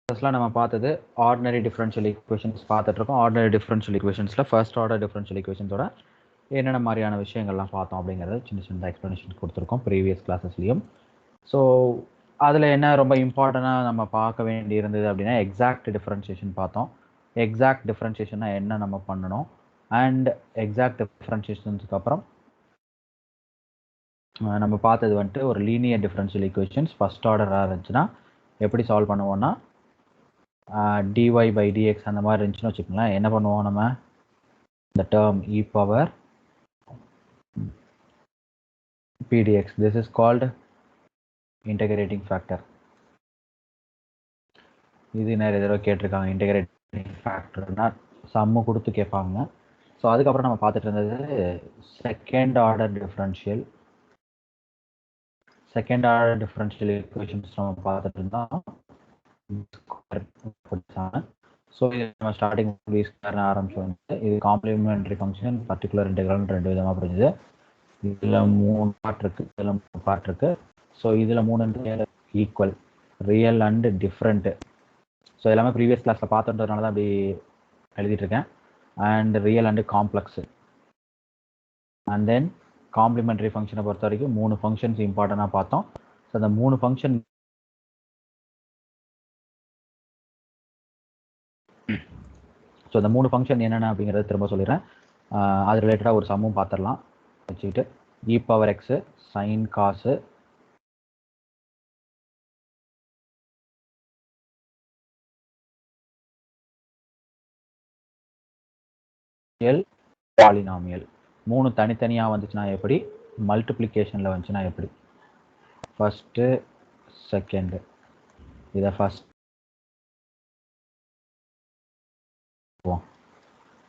கிளாஸ்ல நம்ம பார்த்தது ஆர்டினரி டிஃபரன்ஷியல் ஈக்குவேஷன்ஸ் பார்த்துட்டு இருக்கோம். ஆர்டினரி டிஃபரன்ஷியல் ஈக்குவேஷன்ஸ்ல ஃபர்ஸ்ட் ஆர்டர் டிஃபரன்ஷியல் ஈக்குவேஷன்ஸோட என்னென்ன மாதிரியான விஷயங்கள்லாம் பார்த்தோம் அப்படிங்கிறத சின்ன சின்ன எக்ஸ்ப்ளனேஷன் கொடுத்துருக்கோம் ப்ரீவியஸ் கிளாஸஸ்லையும். ஸோ அதில் என்ன ரொம்ப இம்பார்ட்டண்ட்டாக நம்ம பார்க்க வேண்டி இருந்தது அப்படின்னா எக்ஸாக்ட் டிஃபரன்ஷியேஷன் பார்த்தோம். எக்ஸாக்ட் டிஃபரன்ஷியேஷன்னா என்ன நம்ம பண்ணணும், அண்ட் எக்ஸாக்ட் டிஃபரன்ஷியேஷன்ஸ்க்கு அப்புறம் நம்ம பார்த்தது வந்துட்டு ஒரு லீனியர் டிஃபரன்ஷியல் ஈக்குவேஷன்ஸ் ஃபர்ஸ்ட் ஆர்டராக இருந்துச்சுன்னா எப்படி சால்வ் பண்ணுவோம்னா dy by dx அந்த மாதிரி இருந்துச்சுன்னு வச்சுக்கோங்களேன். என்ன பண்ணுவோம், நம்ம இந்த term e power pdx, this is called integrating factor. இது நிறைய தடவை கேட்டிருக்காங்க. இன்டகிரேட்டிங் ஃபேக்டர்னா சம்மு கொடுத்து கேட்பாங்க. ஸோ அதுக்கப்புறம் நம்ம பார்த்துட்டு இருந்தது செகண்ட் ஆர்டர் டிஃபரன்ஷியல் ஈக்குவேஷன்ஸ் நம்ம பார்த்துட்டு இருந்தோம். ஸோ இது நம்ம ஸ்டார்டிங் ஆரம்பிச்சோம். இது காம்ப்ளிமெண்டரி ஃபங்க்ஷன், பர்டிகுலர் இன்டெக்ரல் ரெண்டு விதமாக புரிஞ்சுது. இதில் 3 பார்ட் இருக்கு, இதில் 3 பார்ட் இருக்கு. ஸோ இதில் 3 equal, real and different. So எல்லாமே ப்ரீவியஸ் கிளாஸில் பார்த்துன்றதுனால தான் அப்படி எழுதிட்டு இருக்கேன். And real and complex. And then complementary ஃபங்க்ஷனை பொறுத்த வரைக்கும் 3 ஃபங்க்ஷன்ஸ் இம்பார்ட்டண்டாக பார்த்தோம். ஸோ அந்த 3 ஃபங்க்ஷன் என்னென்ன அப்படிங்கிறத திரும்ப சொல்லிடுறேன். அது ரிலேட்டடாக ஒரு சம்மும் பார்த்துடலாம் வச்சுக்கிட்டு. இ பவர் எக்ஸு சைன் காசு பாலினாமியல் 3 தனித்தனியாக வந்துச்சுன்னா எப்படி, மல்டிப்ளிகேஷனில் வந்துச்சுன்னா எப்படி. ஃபர்ஸ்ட்டு செகண்டு, இதை ஃபர்ஸ்ட்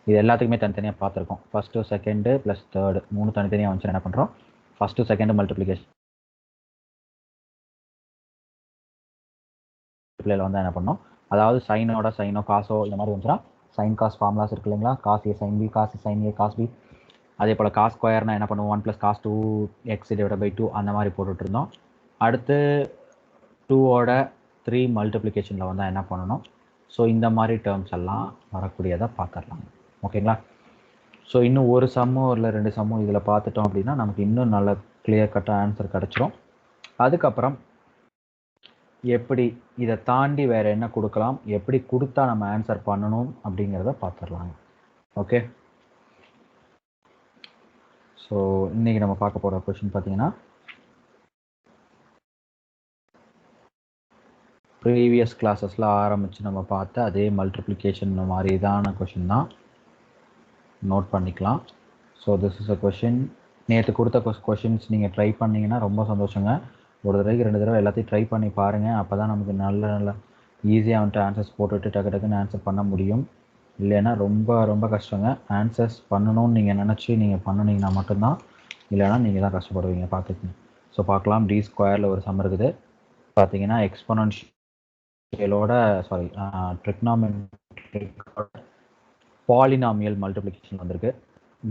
இது எல்லாத்துக்குமே தனித்தனியாக பார்த்துருக்கோம். ஃபர்ஸ்ட்டு செகண்டு ப்ளஸ் தேர்டு 3 தனித்தனியாக வந்துச்சு என்ன பண்ணுறோம், ஃபர்ஸ்ட்டு செகண்டு மல்டிப்ளிகேஷன் வந்து என்ன பண்ணோம், அதாவது சைனோட சைனோ காசோ இந்த மாதிரி வந்துச்சுன்னா சைன் காஸ் ஃபார்முலாஸ் இருக்கு இல்லைங்களா, cos A sine B, cos sine A cos B. அதே போல் காஸ் ஸ்கொயர்னா என்ன பண்ணுவோம், 1 + cos 2x / 2 அந்த மாதிரி போட்டுட்டு இருந்தோம். அடுத்து 2ஓட 3 மல்டிப்ளிகேஷனில் வந்தால் என்ன பண்ணணும். ஸோ இந்த மாதிரி டேர்ம்ஸ் எல்லாம் வரக்கூடியதை பார்த்துடலாம். ஓகேங்களா. ஸோ இன்னும் ஒரு சம்மோ இல்லை 2 சம்மோ இதில் பார்த்துட்டோம் அப்படின்னா நமக்கு இன்னும் நல்ல கிளியர் கட்டாக ஆன்சர் கிடச்சிரும். அதுக்கப்புறம் எப்படி இதை தாண்டி வேறு என்ன கொடுக்கலாம், எப்படி கொடுத்தா நம்ம ஆன்சர் பண்ணணும் அப்படிங்கிறத பார்த்துடலாங்க. ஓகே. ஸோ இன்றைக்கி நம்ம பார்க்க போகிற கொஷின் பார்த்தீங்கன்னா ப்ரீவியஸ் கிளாஸஸில் ஆரம்பித்து நம்ம பார்த்த அதே மல்டிப்ளிகேஷன் மாதிரி இதான கொஷின் தான், நோட் பண்ணிக்கலாம். So this is a question. நேற்று கொடுத்த கொஷின்ஸ் நீங்கள் ட்ரை பண்ணிங்கன்னா ரொம்ப சந்தோஷங்க. ஒரு தடவைக்கு 2 தடவை எல்லாத்தையும் ட்ரை பண்ணி பாருங்கள். அப்போ தான் நமக்கு நல்ல ஈஸியாக வந்துட்டு ஆன்சர்ஸ் போட்டுட்டு டக்குன்னு ஆன்சர் பண்ண முடியும். இல்லைன்னா ரொம்ப கஷ்டங்க. ஆன்சர்ஸ் பண்ணணும்னு நீங்கள் நினச்சி நீங்கள் பண்ணினீங்கன்னா மட்டும்தான், இல்லைன்னா நீங்கள் தான் கஷ்டப்படுவீங்க. பார்த்துக்குங்க. ஸோ பார்க்கலாம். டி ஸ்கொயரில் ஒரு சம் இருக்குது பார்த்தீங்கன்னா, எக்ஸ்பொனன்ஷியலோட ட்ரிக்னாமெட்ரிக்கோட பாலினாமியல் மல்டிப்ளிகேஷன் வந்திருக்கு.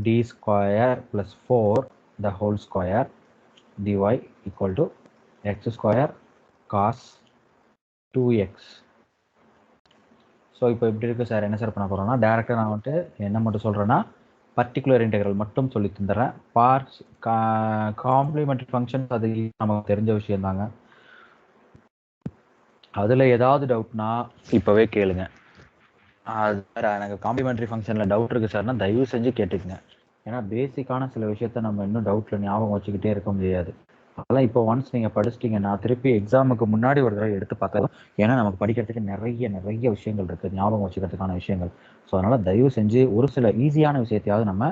D square + 4 the whole square dy = x² cos 2x. So இப்போ எப்படி இருக்குது சார், என்ன சார் பண்ண போகிறோம்னா, டேரெக்டாக நான் வந்துட்டு என்ன மட்டும் சொல்கிறேன்னா பர்டிகுலர் இன்டெக்ரல் மட்டும் சொல்லி தந்துடுறேன். பார்ட்ஸ் காம்ப்ளிமெண்டரி ஃபங்க்ஷன்ஸ் அது நமக்கு தெரிஞ்ச விஷயந்தாங்க. அதில் ஏதாவது டவுட்னா இப்போவே கேளுங்க. அது எனக்கு காம்ப்ளிமெண்டரி ஃபங்க்ஷனில் டவுட் இருக்குது சார்னா தயவு செஞ்சு கேட்டுக்குங்க. ஏன்னா பேசிக்கான சில விஷயத்த நம்ம இன்னும் டவுட்டில் ஞாபகம் வச்சுக்கிட்டே இருக்க முடியாது. அதெல்லாம் இப்போ ஒன்ஸ் நீங்கள் படிச்சிட்டிங்கன்னா திருப்பி எக்ஸாமுக்கு முன்னாடி ஒரு தடவை எடுத்து பார்த்தா, ஏன்னா நமக்கு படிக்கிறதுக்கு நிறைய விஷயங்கள் இருக்குது, ஞாபகம் வச்சுக்கிறதுக்கான விஷயங்கள். ஸோ அதனால் தயவு செஞ்சு ஒரு சில ஈஸியான விஷயத்தையாவது நம்ம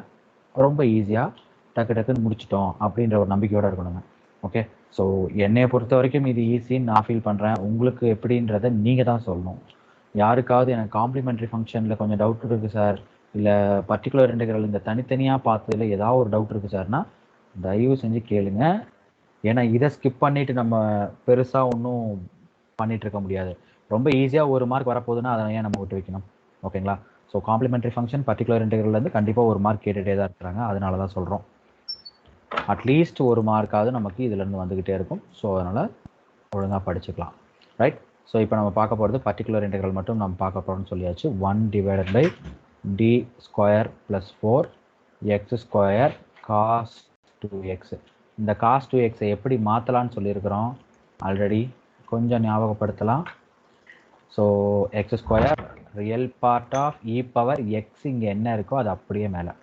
ரொம்ப ஈஸியாக டக்குன்னு முடிச்சிட்டோம் அப்படின்ற ஒரு நம்பிக்கையோடு இருக்கணுங்க. ஓகே. ஸோ என்னையை பொறுத்த வரைக்கும் இது ஈஸின்னு நான் ஃபீல் பண்ணுறேன். உங்களுக்கு எப்படின்றத நீங்கள் தான் சொல்லணும். யாருக்காவது எனக்கு காம்ப்ளிமெண்டரி ஃபங்க்ஷனில் கொஞ்சம் டவுட் இருக்குது சார், இல்லை பர்டிகுலர் இன்டெக்ரல் இந்த தனித்தனியாக பார்த்ததில் ஏதாவது ஒரு டவுட் இருக்குது சார்னா தயவு செஞ்சு கேளுங்க. ஏன்னா இதை ஸ்கிப் பண்ணிவிட்டு நம்ம பெருசாக ஒன்றும் பண்ணிகிட்டு இருக்க முடியாது. ரொம்ப ஈஸியாக ஒரு மார்க் வரப்போகுதுன்னா அதை ஏன் நம்ம விட்டு வைக்கணும். ஓகேங்களா. ஸோ காம்ப்ளிமெண்டரி ஃபங்க்ஷன் பர்டிகுலர் இன்டெக்ரல்லேருந்து கண்டிப்பாக ஒரு மார்க் கேட்டுகிட்டே தான் இருக்கிறாங்க. அதனால தான் சொல்கிறோம். அட்லீஸ்ட் ஒரு மார்க்காவது நமக்கு இதிலேருந்து வந்துக்கிட்டே இருக்கும். ஸோ அதனால் ஒழுங்காக படிச்சுக்கலாம். ரைட். ஸோ இப்போ நம்ம பார்க்க போகிறது பர்டிகுலர் இன்டெக்ரல் மட்டும் நம்ம பார்க்க போகிறோம்னு சொல்லியாச்சு. 1 divided by D square plus 4 X square cos 2x. இந்த காஸ் 2xஐ எப்படி மாற்றலான்னு சொல்லியிருக்கிறோம் ஆல்ரெடி, கொஞ்சம் ஞாபகப்படுத்தலாம். So X square real part of E power X இங்கே என்ன இருக்கோ அது அப்படியே மேலே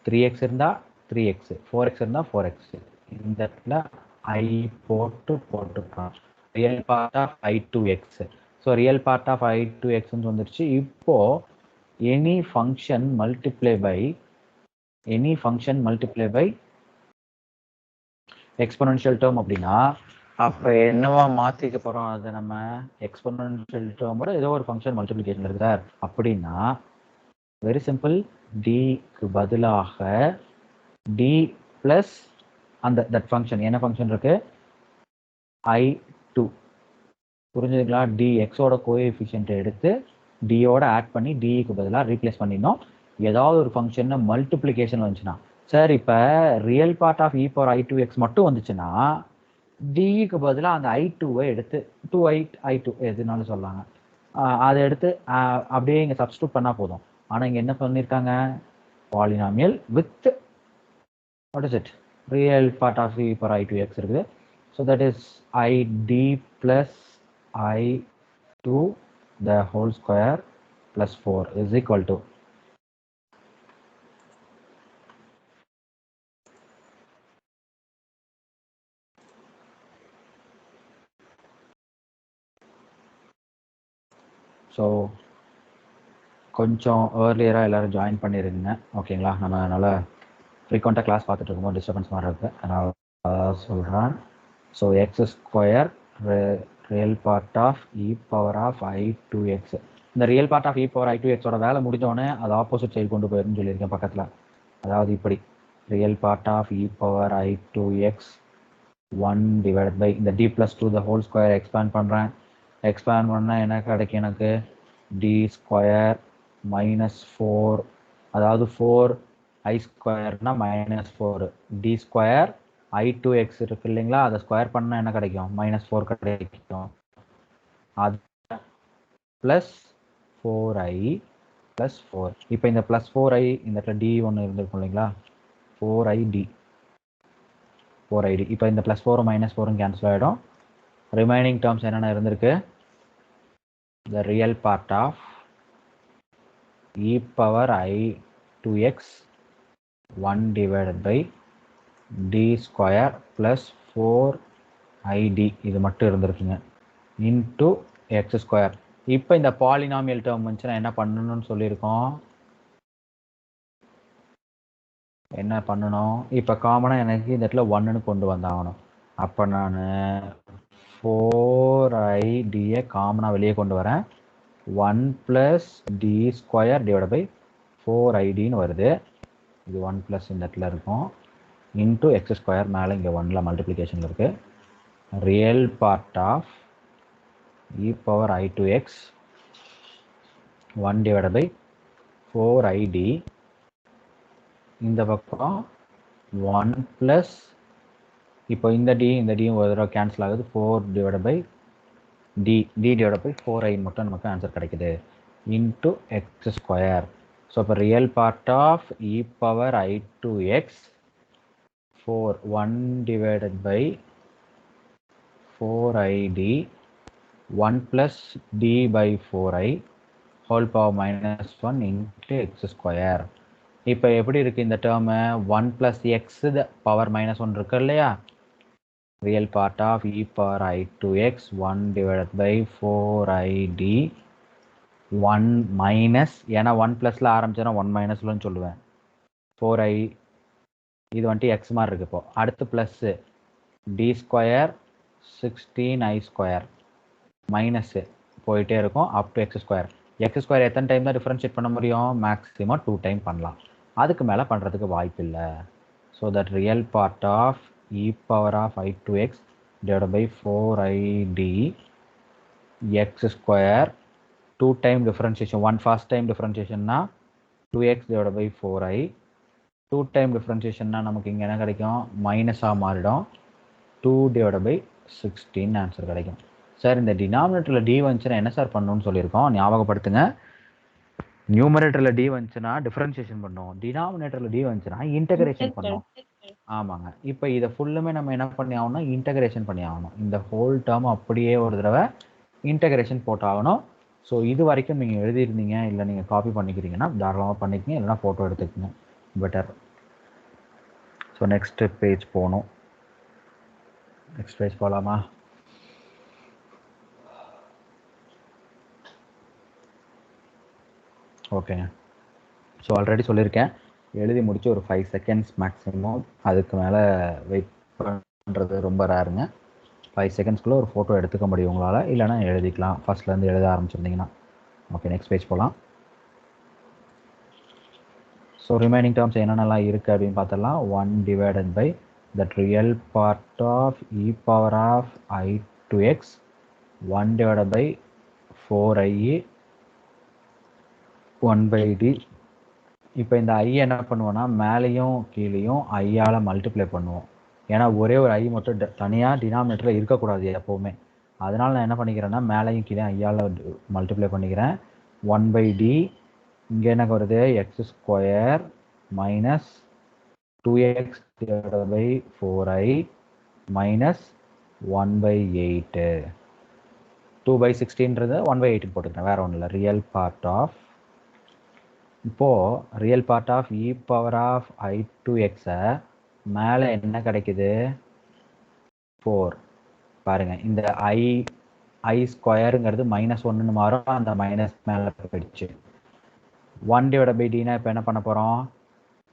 3x இருந்தால் 3x, 4x இருந்தால் 4x. இந்த இடத்துல ஐ போட்டுக்கலாம். Real part of i2x. So real part of i2xன்னு வந்துருச்சு. இப்போ any function multiply by exponential term அப்படின்னா அப்போ என்னவா மாற்றிக்க போகிறோம்? அதை நம்ம எக்ஸ்பொனென்ஷியல் டேர்மோட ஏதோ ஒரு ஃபங்க்ஷன் மல்டிப்ளிகேஷன் இருக்குதா அப்படின்னா வெரி சிம்பிள், டிக்கு பதிலாக டி ப்ளஸ் தட் ஃபங்க்ஷன் என்ன ஃபங்க்ஷன் இருக்கு i2, புரிஞ்சுதுங்களா? டி எக்ஸோட கோஎஃபிஷியன்ட்டை எடுத்து டியோட ஆட் பண்ணி டிக்கு பதிலாக ரீப்ளேஸ் பண்ணிடணும். ஏதாவது ஒரு ஃபங்க்ஷன் மல்டிப்ளிகேஷன் வந்துச்சுன்னா, சார் இப்போ real part of E power i2x மட்டும் வந்துச்சுன்னா டிக்கு பதிலாக அந்த i2வை எடுத்து 2i2 எதுனாலும் சொல்லாங்க, அதை எடுத்து அப்படியே இங்கே சப்ஸ்டியூட் பண்ணால் போதும். ஆனால் இங்கே என்ன பண்ணியிருக்காங்க, polynomial with what is it real part of E power i2x இருக்குது. So that is id plus i2 the whole square plus 4 is equal to so கொஞ்சம் ஏர்லியராக எல்லோரும் ஜாயின் பண்ணிடுங்க, ஓகேங்களா? நம்ம அதனால் ஃப்ரீக்வெண்ட்டாக கிளாஸ் பார்த்துட்டு இருக்கும்போது டிஸ்டர்பன்ஸ் மாதிரி இருக்குது, அதனால் சொல்கிறேன். So X square real part of E power of i2x. இந்த real part of E power i2xோட வேலை முடிஞ்சோடனே அது ஆப்போசிட் சைடு கொண்டு போயிருன்னு சொல்லியிருக்கேன் பக்கத்தில். அதாவது இப்படி real part of E power i2x 1 divided by இந்த d plus 2 the whole square expand பண்ணுறேன். எக்ஸ்பேண்ட் பண்ணால் என்ன கிடைக்கும் எனக்கு, டி ஸ்கொயர் மைனஸ் 4, அதாவது 4i ஸ்கொயர்னா minus 4, D square i2x இருக்கு இல்லைங்களா, அதை ஸ்கொயர் பண்ணால் என்ன கிடைக்கும், மைனஸ் 4 கிடைக்கும். அது ப்ளஸ் 4i ப்ளஸ் 4. இப்போ இந்த ப்ளஸ் 4i இந்த இடத்துல டி ஒன்று இருந்திருக்கும் இல்லைங்களா, 4id. இப்போ இந்த ப்ளஸ் 4 மைனஸ் 4 கேன்சல் ஆகிடும். ரிமைனிங் டேர்ம்ஸ் என்னென்ன இருந்திருக்கு, the real part of e power i2x 1 divided by d square plus 4id இது மட்டும் இருந்திருக்குங்க இன்ட்டு எக்ஸ் ஸ்கொயர். இப்போ இந்த பாலினாமியல் டேர்ம் வந்துச்சுன்னா என்ன பண்ணணும்னு சொல்லியிருக்கோம், என்ன பண்ணணும், இப்போ காமனாக எனக்கு இந்த இடத்துல 1ன்னு கொண்டு வந்தாகணும். அப்போ நான் 4idயை காமனாக வெளியே கொண்டு வரேன். 1 plus d square divide by 4idன்னு வருது. இது 1 ப்ளஸ் இந்த இடத்துல இருக்கும் இன்ட்டு எக்ஸ் ஸ்கொயர், மேலே இங்கே 1ல மல்டிப்ளிகேஷன் இருக்குது. Real part of E power i2x 1 divide by 4id. இந்த பக்கம் 1 ப்ளஸ், இப்போ இந்த டியும் ஒரு தடவை கேன்சல் ஆகுது, 4 divide by D divide by 4i மட்டும் நமக்கு ஆன்சர் கிடைக்குது இன்ட்டு எக்ஸ் ஸ்கொயர். ஸோ இப்போ real part of E power i2x 1 divided by 4id 1 plus D by 4i whole power minus 1 into x square. இப்போ எப்படி இருக்குது இந்த term, 1 plus x power minus 1 இருக்கு இல்லையா, real part of E power i2x 1 divided by 4id 1 minus, ஏன்னா 1 ப்ளஸில் ஆரம்பிச்சேன்னா 1 மைனஸ்லன்னு சொல்லுவேன், 4i இது வந்துட்டு எக்ஸ் மாதிரி இருக்குது. இப்போ அடுத்து plus D square 16i square minus போயிட்டே இருக்கும் up to x square. X square எத்தனை டைம் தான் டிஃப்ரென்ஷியேட் பண்ண முடியும், மேக்ஸிமம் 2 டைம் பண்ணலாம், அதுக்கு மேலே பண்ணுறதுக்கு வாய்ப்பு இல்லை. So that real part of e power of i2x divided by 4id x square 2 time differentiation, 1 first time differentiation na 2x divided by 4i, 2 time differentiation na நமக்கு இங்க என்ன கிடைக்கும், மைனஸா மாறிடும், 2 divided by 16 ஆன்சர் கிடைக்கும். சார் இந்த டினாமினேட்டரில் D வந்துச்சுன்னா என்ன சார் பண்ணணும்னு சொல்லியிருக்கோம், ஞாபகப்படுத்துங்க. நியூமரேட்டரில் டி வந்துச்சுன்னா டிஃபரன்ஷியேஷன் பண்ணோம், டினாமினேட்டரில் டி வந்துச்சுன்னா இன்டகிரேஷன் பண்ணோம். ஆமாங்க. இப்போ இதை ஃபுல்லுமே நம்ம என்ன பண்ணி ஆகணும்னா இன்டகிரேஷன் பண்ணி ஆகணும். இந்த ஹோல் டேர்ம் அப்படியே ஒரு தடவை இன்டகிரேஷன் போட்டாகணும். ஸோ இது வரைக்கும் நீங்கள் எழுதியிருந்தீங்க, இல்லை நீங்கள் காப்பி பண்ணிக்கிறீங்கன்னா தாராளமாக பண்ணிக்கங்க, இல்லைனா ஃபோட்டோ எடுத்துக்கங்க, பெட்டர். ஸோ நெக்ஸ்ட் பேஜ் போகணும். நெக்ஸ்ட் பேஜ் போகலாமா? ஓகேங்க. ஸோ ஆல்ரெடி சொல்லியிருக்கேன், எழுதி முடிச்சு ஒரு 5 செகண்ட்ஸ் மேக்ஸிமம், அதுக்கு மேலே வெயிட் பண்ணுறது ரொம்ப ரேருங்க. 5 செகண்ட்ஸ்க்குள்ளே ஒரு ஃபோட்டோ எடுத்துக்க முடியும் உங்களால், இல்லைனா எழுதிக்கலாம் ஃபஸ்ட்லேருந்து எழுத ஆரம்பிச்சிருந்தீங்கன்னா. ஓகே, நெக்ஸ்ட் பேஜ் போகலாம். ஸோ ரிமைனிங் டேர்ம்ஸ் என்னென்னலாம் இருக்குது அப்படின்னு பார்த்தலாம். 1 divided by that real part of E power of I to x 1 divided by 4i 1 by D. இப்போ இந்த ஐ என்ன பண்ணுவோன்னா மேலேயும் கீழேயும் ஐயால் மல்டிப்ளை பண்ணுவோம். ஏன்னா ஒரே ஒரு ஐ மட்டும் தனியாக டினாமினேட்டரில் இருக்கக்கூடாது எப்போவுமே. அதனால் நான் என்ன பண்ணிக்கிறேன்னா மேலேயும் கீழே ஐயால் மல்டிப்ளை பண்ணிக்கிறேன். 1 பை டி, இங்கே என்ன வருது, X square minus 2x divided by 4i minus 1 by 8. 2 by 16ன்றது 1 by 8 போட்டுக்கிறேன், வேறு ஒன்றும் இல்லை. ரியல் பார்ட் ஆஃப், இப்போது real part of E power of I to எக்ஸை மேலே என்ன கிடைக்குது, 4. பாருங்கள், இந்த ஐ ஸ்கொயருங்கிறது -1ன்னு மாறும், அந்த மைனஸ் மேலே போயிடுச்சு. 1 டிவைட் பை டினா இப்போ என்ன பண்ண போகிறோம்,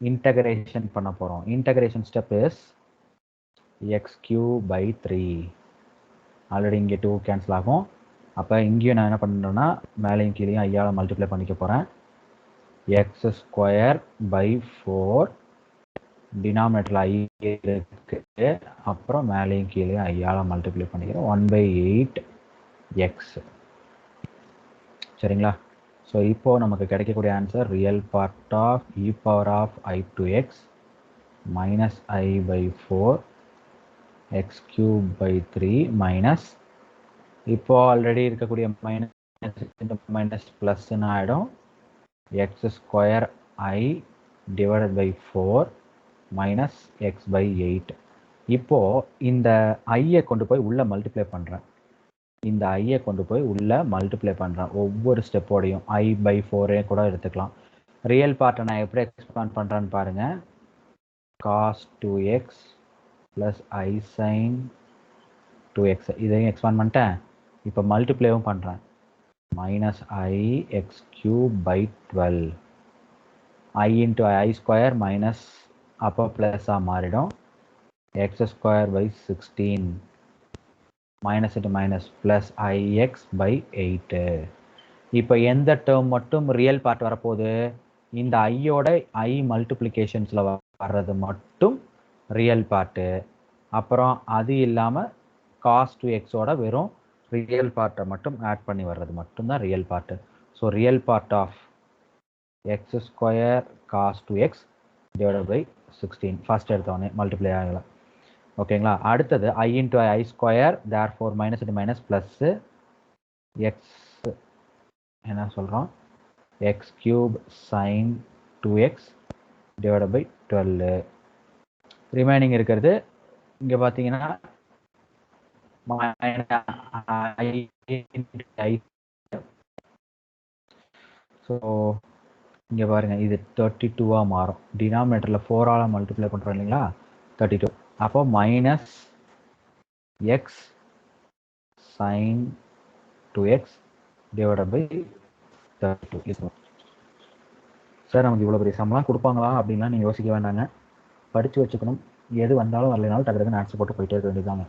இன்டகிரேஷன் பண்ண போகிறோம். Integration step is x cube by 3. Already இங்கே 2 கேன்சல் ஆகும். அப்போ இங்கேயும் நான் என்ன பண்ணுறேன்னா மேலேயும் கீழேயும் ஐயால் மல்டிப்ளை பண்ணிக்க போகிறேன். எக்ஸ் ஸ்கொயர் பை 4, டினாமினேட்டரில் ஐ இருக்குது, அப்புறம் மேலேயும் கீழேயும் ஐயால் மல்டிப்ளை பண்ணிக்கிறேன். 1 பை 8 எக்ஸ். சரிங்களா? ஸோ இப்போது நமக்கு கிடைக்கக்கூடிய answer real part of E power of I to x minus I by 4 x cube by 3 minus, இப்போ ஆல்ரெடி இருக்கக்கூடிய மைனஸ் ப்ளஸ்ன்னு ஆகிடும், x square I divided by 4 minus x by 8. இப்போது இந்த ஐயை கொண்டு போய் உள்ளே மல்டிப்ளை பண்ணுறேன். இந்த ஐயை கொண்டு போய் உள்ளே மல்டிப்ளை பண்ணுறேன் ஒவ்வொரு ஸ்டெப்போடையும். ஐ பை 4 கூட எடுத்துக்கலாம். ரியல் பார்ட்டை நான் எப்படி எக்ஸ்பேண்ட் பண்ணுறேன்னு பாருங்கள். காஸ் 2x ப்ளஸ் ஐ சைன் 2x இதையும் எக்ஸ்பேண்ட் பண்ணிட்டேன். இப்போ மல்டிப்ளேவும் பண்ணுறேன். Minus I x cube by 12. I into I square minus அப்போ ப்ளஸ்ஸாக மாறிடும். X square by 16 minus into minus plus I x by 8. இப்போ எந்த டேர்ம் மட்டும் ரியல் பார்ட் வரப்போகுது, இந்த ஐயோட ஐ மல்டிப்ளிகேஷன்ஸில் வர்றது மட்டும் ரியல் பார்ட்டு. அப்புறம் அது இல்லாமல் காஸ் 2xோட வெறும் ரியல் பார்ட்டை மட்டும் ஆட் பண்ணி வர்றது மட்டும்தான் real part. So real part of x square cos 2x divided by 16 first எடுத்தோடனே மல்டிப்ளை ஆகலாம். ஓகேங்களா? அடுத்தது i into I square, there four minus into minus plus x என்ன சொல்கிறோம், x cube sine 2x divided by 12. Remaining இருக்கிறது இங்கே பார்த்தீங்கன்னா so இங்கே பாருங்கள், இது 32ஆக மாறும். டினாமினேட்டரில் 4ஆல் மல்டிப்ளை பண்ணுறோம் இல்லைங்களா, 32. அப்போ minus x sine 2x divided by 32. Sir நமக்கு இவ்வளோ பெரிய சம்பளம் கொடுப்பாங்களா அப்படின்லாம் நீங்கள் யோசிக்க வேண்டாங்க. படித்து வச்சுக்கணும், எது வந்தாலும் வரலைனாலும் டக்குனு ஆன்சர் போட்டு போயிட்டே இருக்க வேண்டியதாங்க.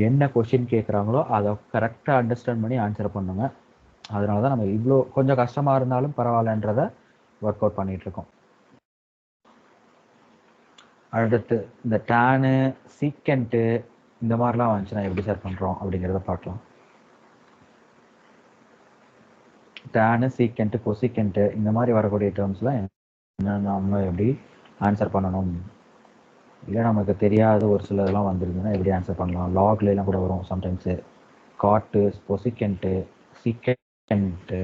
என்ன கொஷின் கேட்குறாங்களோ அதை கரெக்டாக அண்டர்ஸ்டாண்ட் பண்ணி ஆன்சர் பண்ணுங்க. அதனால தான் நம்ம இவ்வளோ கொஞ்சம் கஷ்டமாக இருந்தாலும் பரவாயில்லன்றதை ஒர்க் அவுட் பண்ணிகிட்ருக்கோம். அடுத்து இந்த டேனு சீக்கண்ட்டு இந்த மாதிரிலாம் வந்துச்சுன்னா எப்படி சார் பண்ணுறோம் அப்படிங்கிறத பார்க்கலாம். டேனு சீக்கண்ட்டு கொசிக்கண்ட்டு இந்த மாதிரி வரக்கூடிய டேர்ம்ஸ்லாம் என்ன நம்ம எப்படி ஆன்சர் பண்ணணும். இல்லை நமக்கு தெரியாத ஒரு சிலதெல்லாம் வந்துருதுன்னா எப்படி ஆன்சர் பண்ணலாம். லாக்லாம் கூட வரும் சம்டைம்ஸு. காட்டு, பொசிக்கென்ட்டு, சீக்கென்ட்டு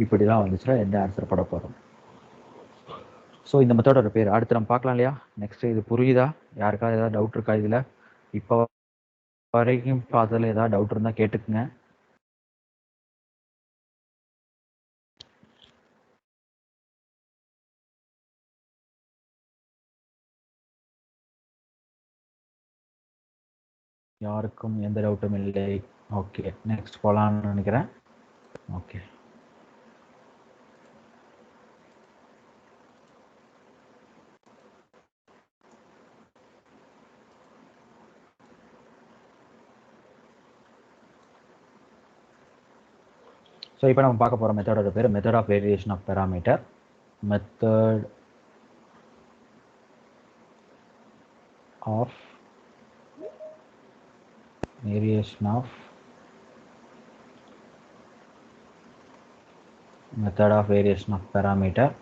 இப்படிலாம் வந்துச்சுன்னா எந்த ஆன்சர் பண்ண போகிறோம். ஸோ இந்த மெத்தடோட பேர் அடுத்து நம்ம பார்க்கலாம் இல்லையா. நெக்ஸ்ட் இது புரியுதா? யாருக்காவது ஏதாவது டவுட் இருக்கா இதில்? இப்போ வரைக்கும் பார்த்ததில் ஏதாவது டவுட் இருந்தால் கேட்டுக்குங்க. யாருக்கும் எந்த டவுட்டும் இல்லை. ஓகே, நெக்ஸ்ட் போகலான்னு நினைக்கிறேன். ஓகே, ஸோ இப்போ நம்ம பார்க்க போகிற மெத்தடோட பேர் method of variation of parameter. Method of variation of method of variation of parameter.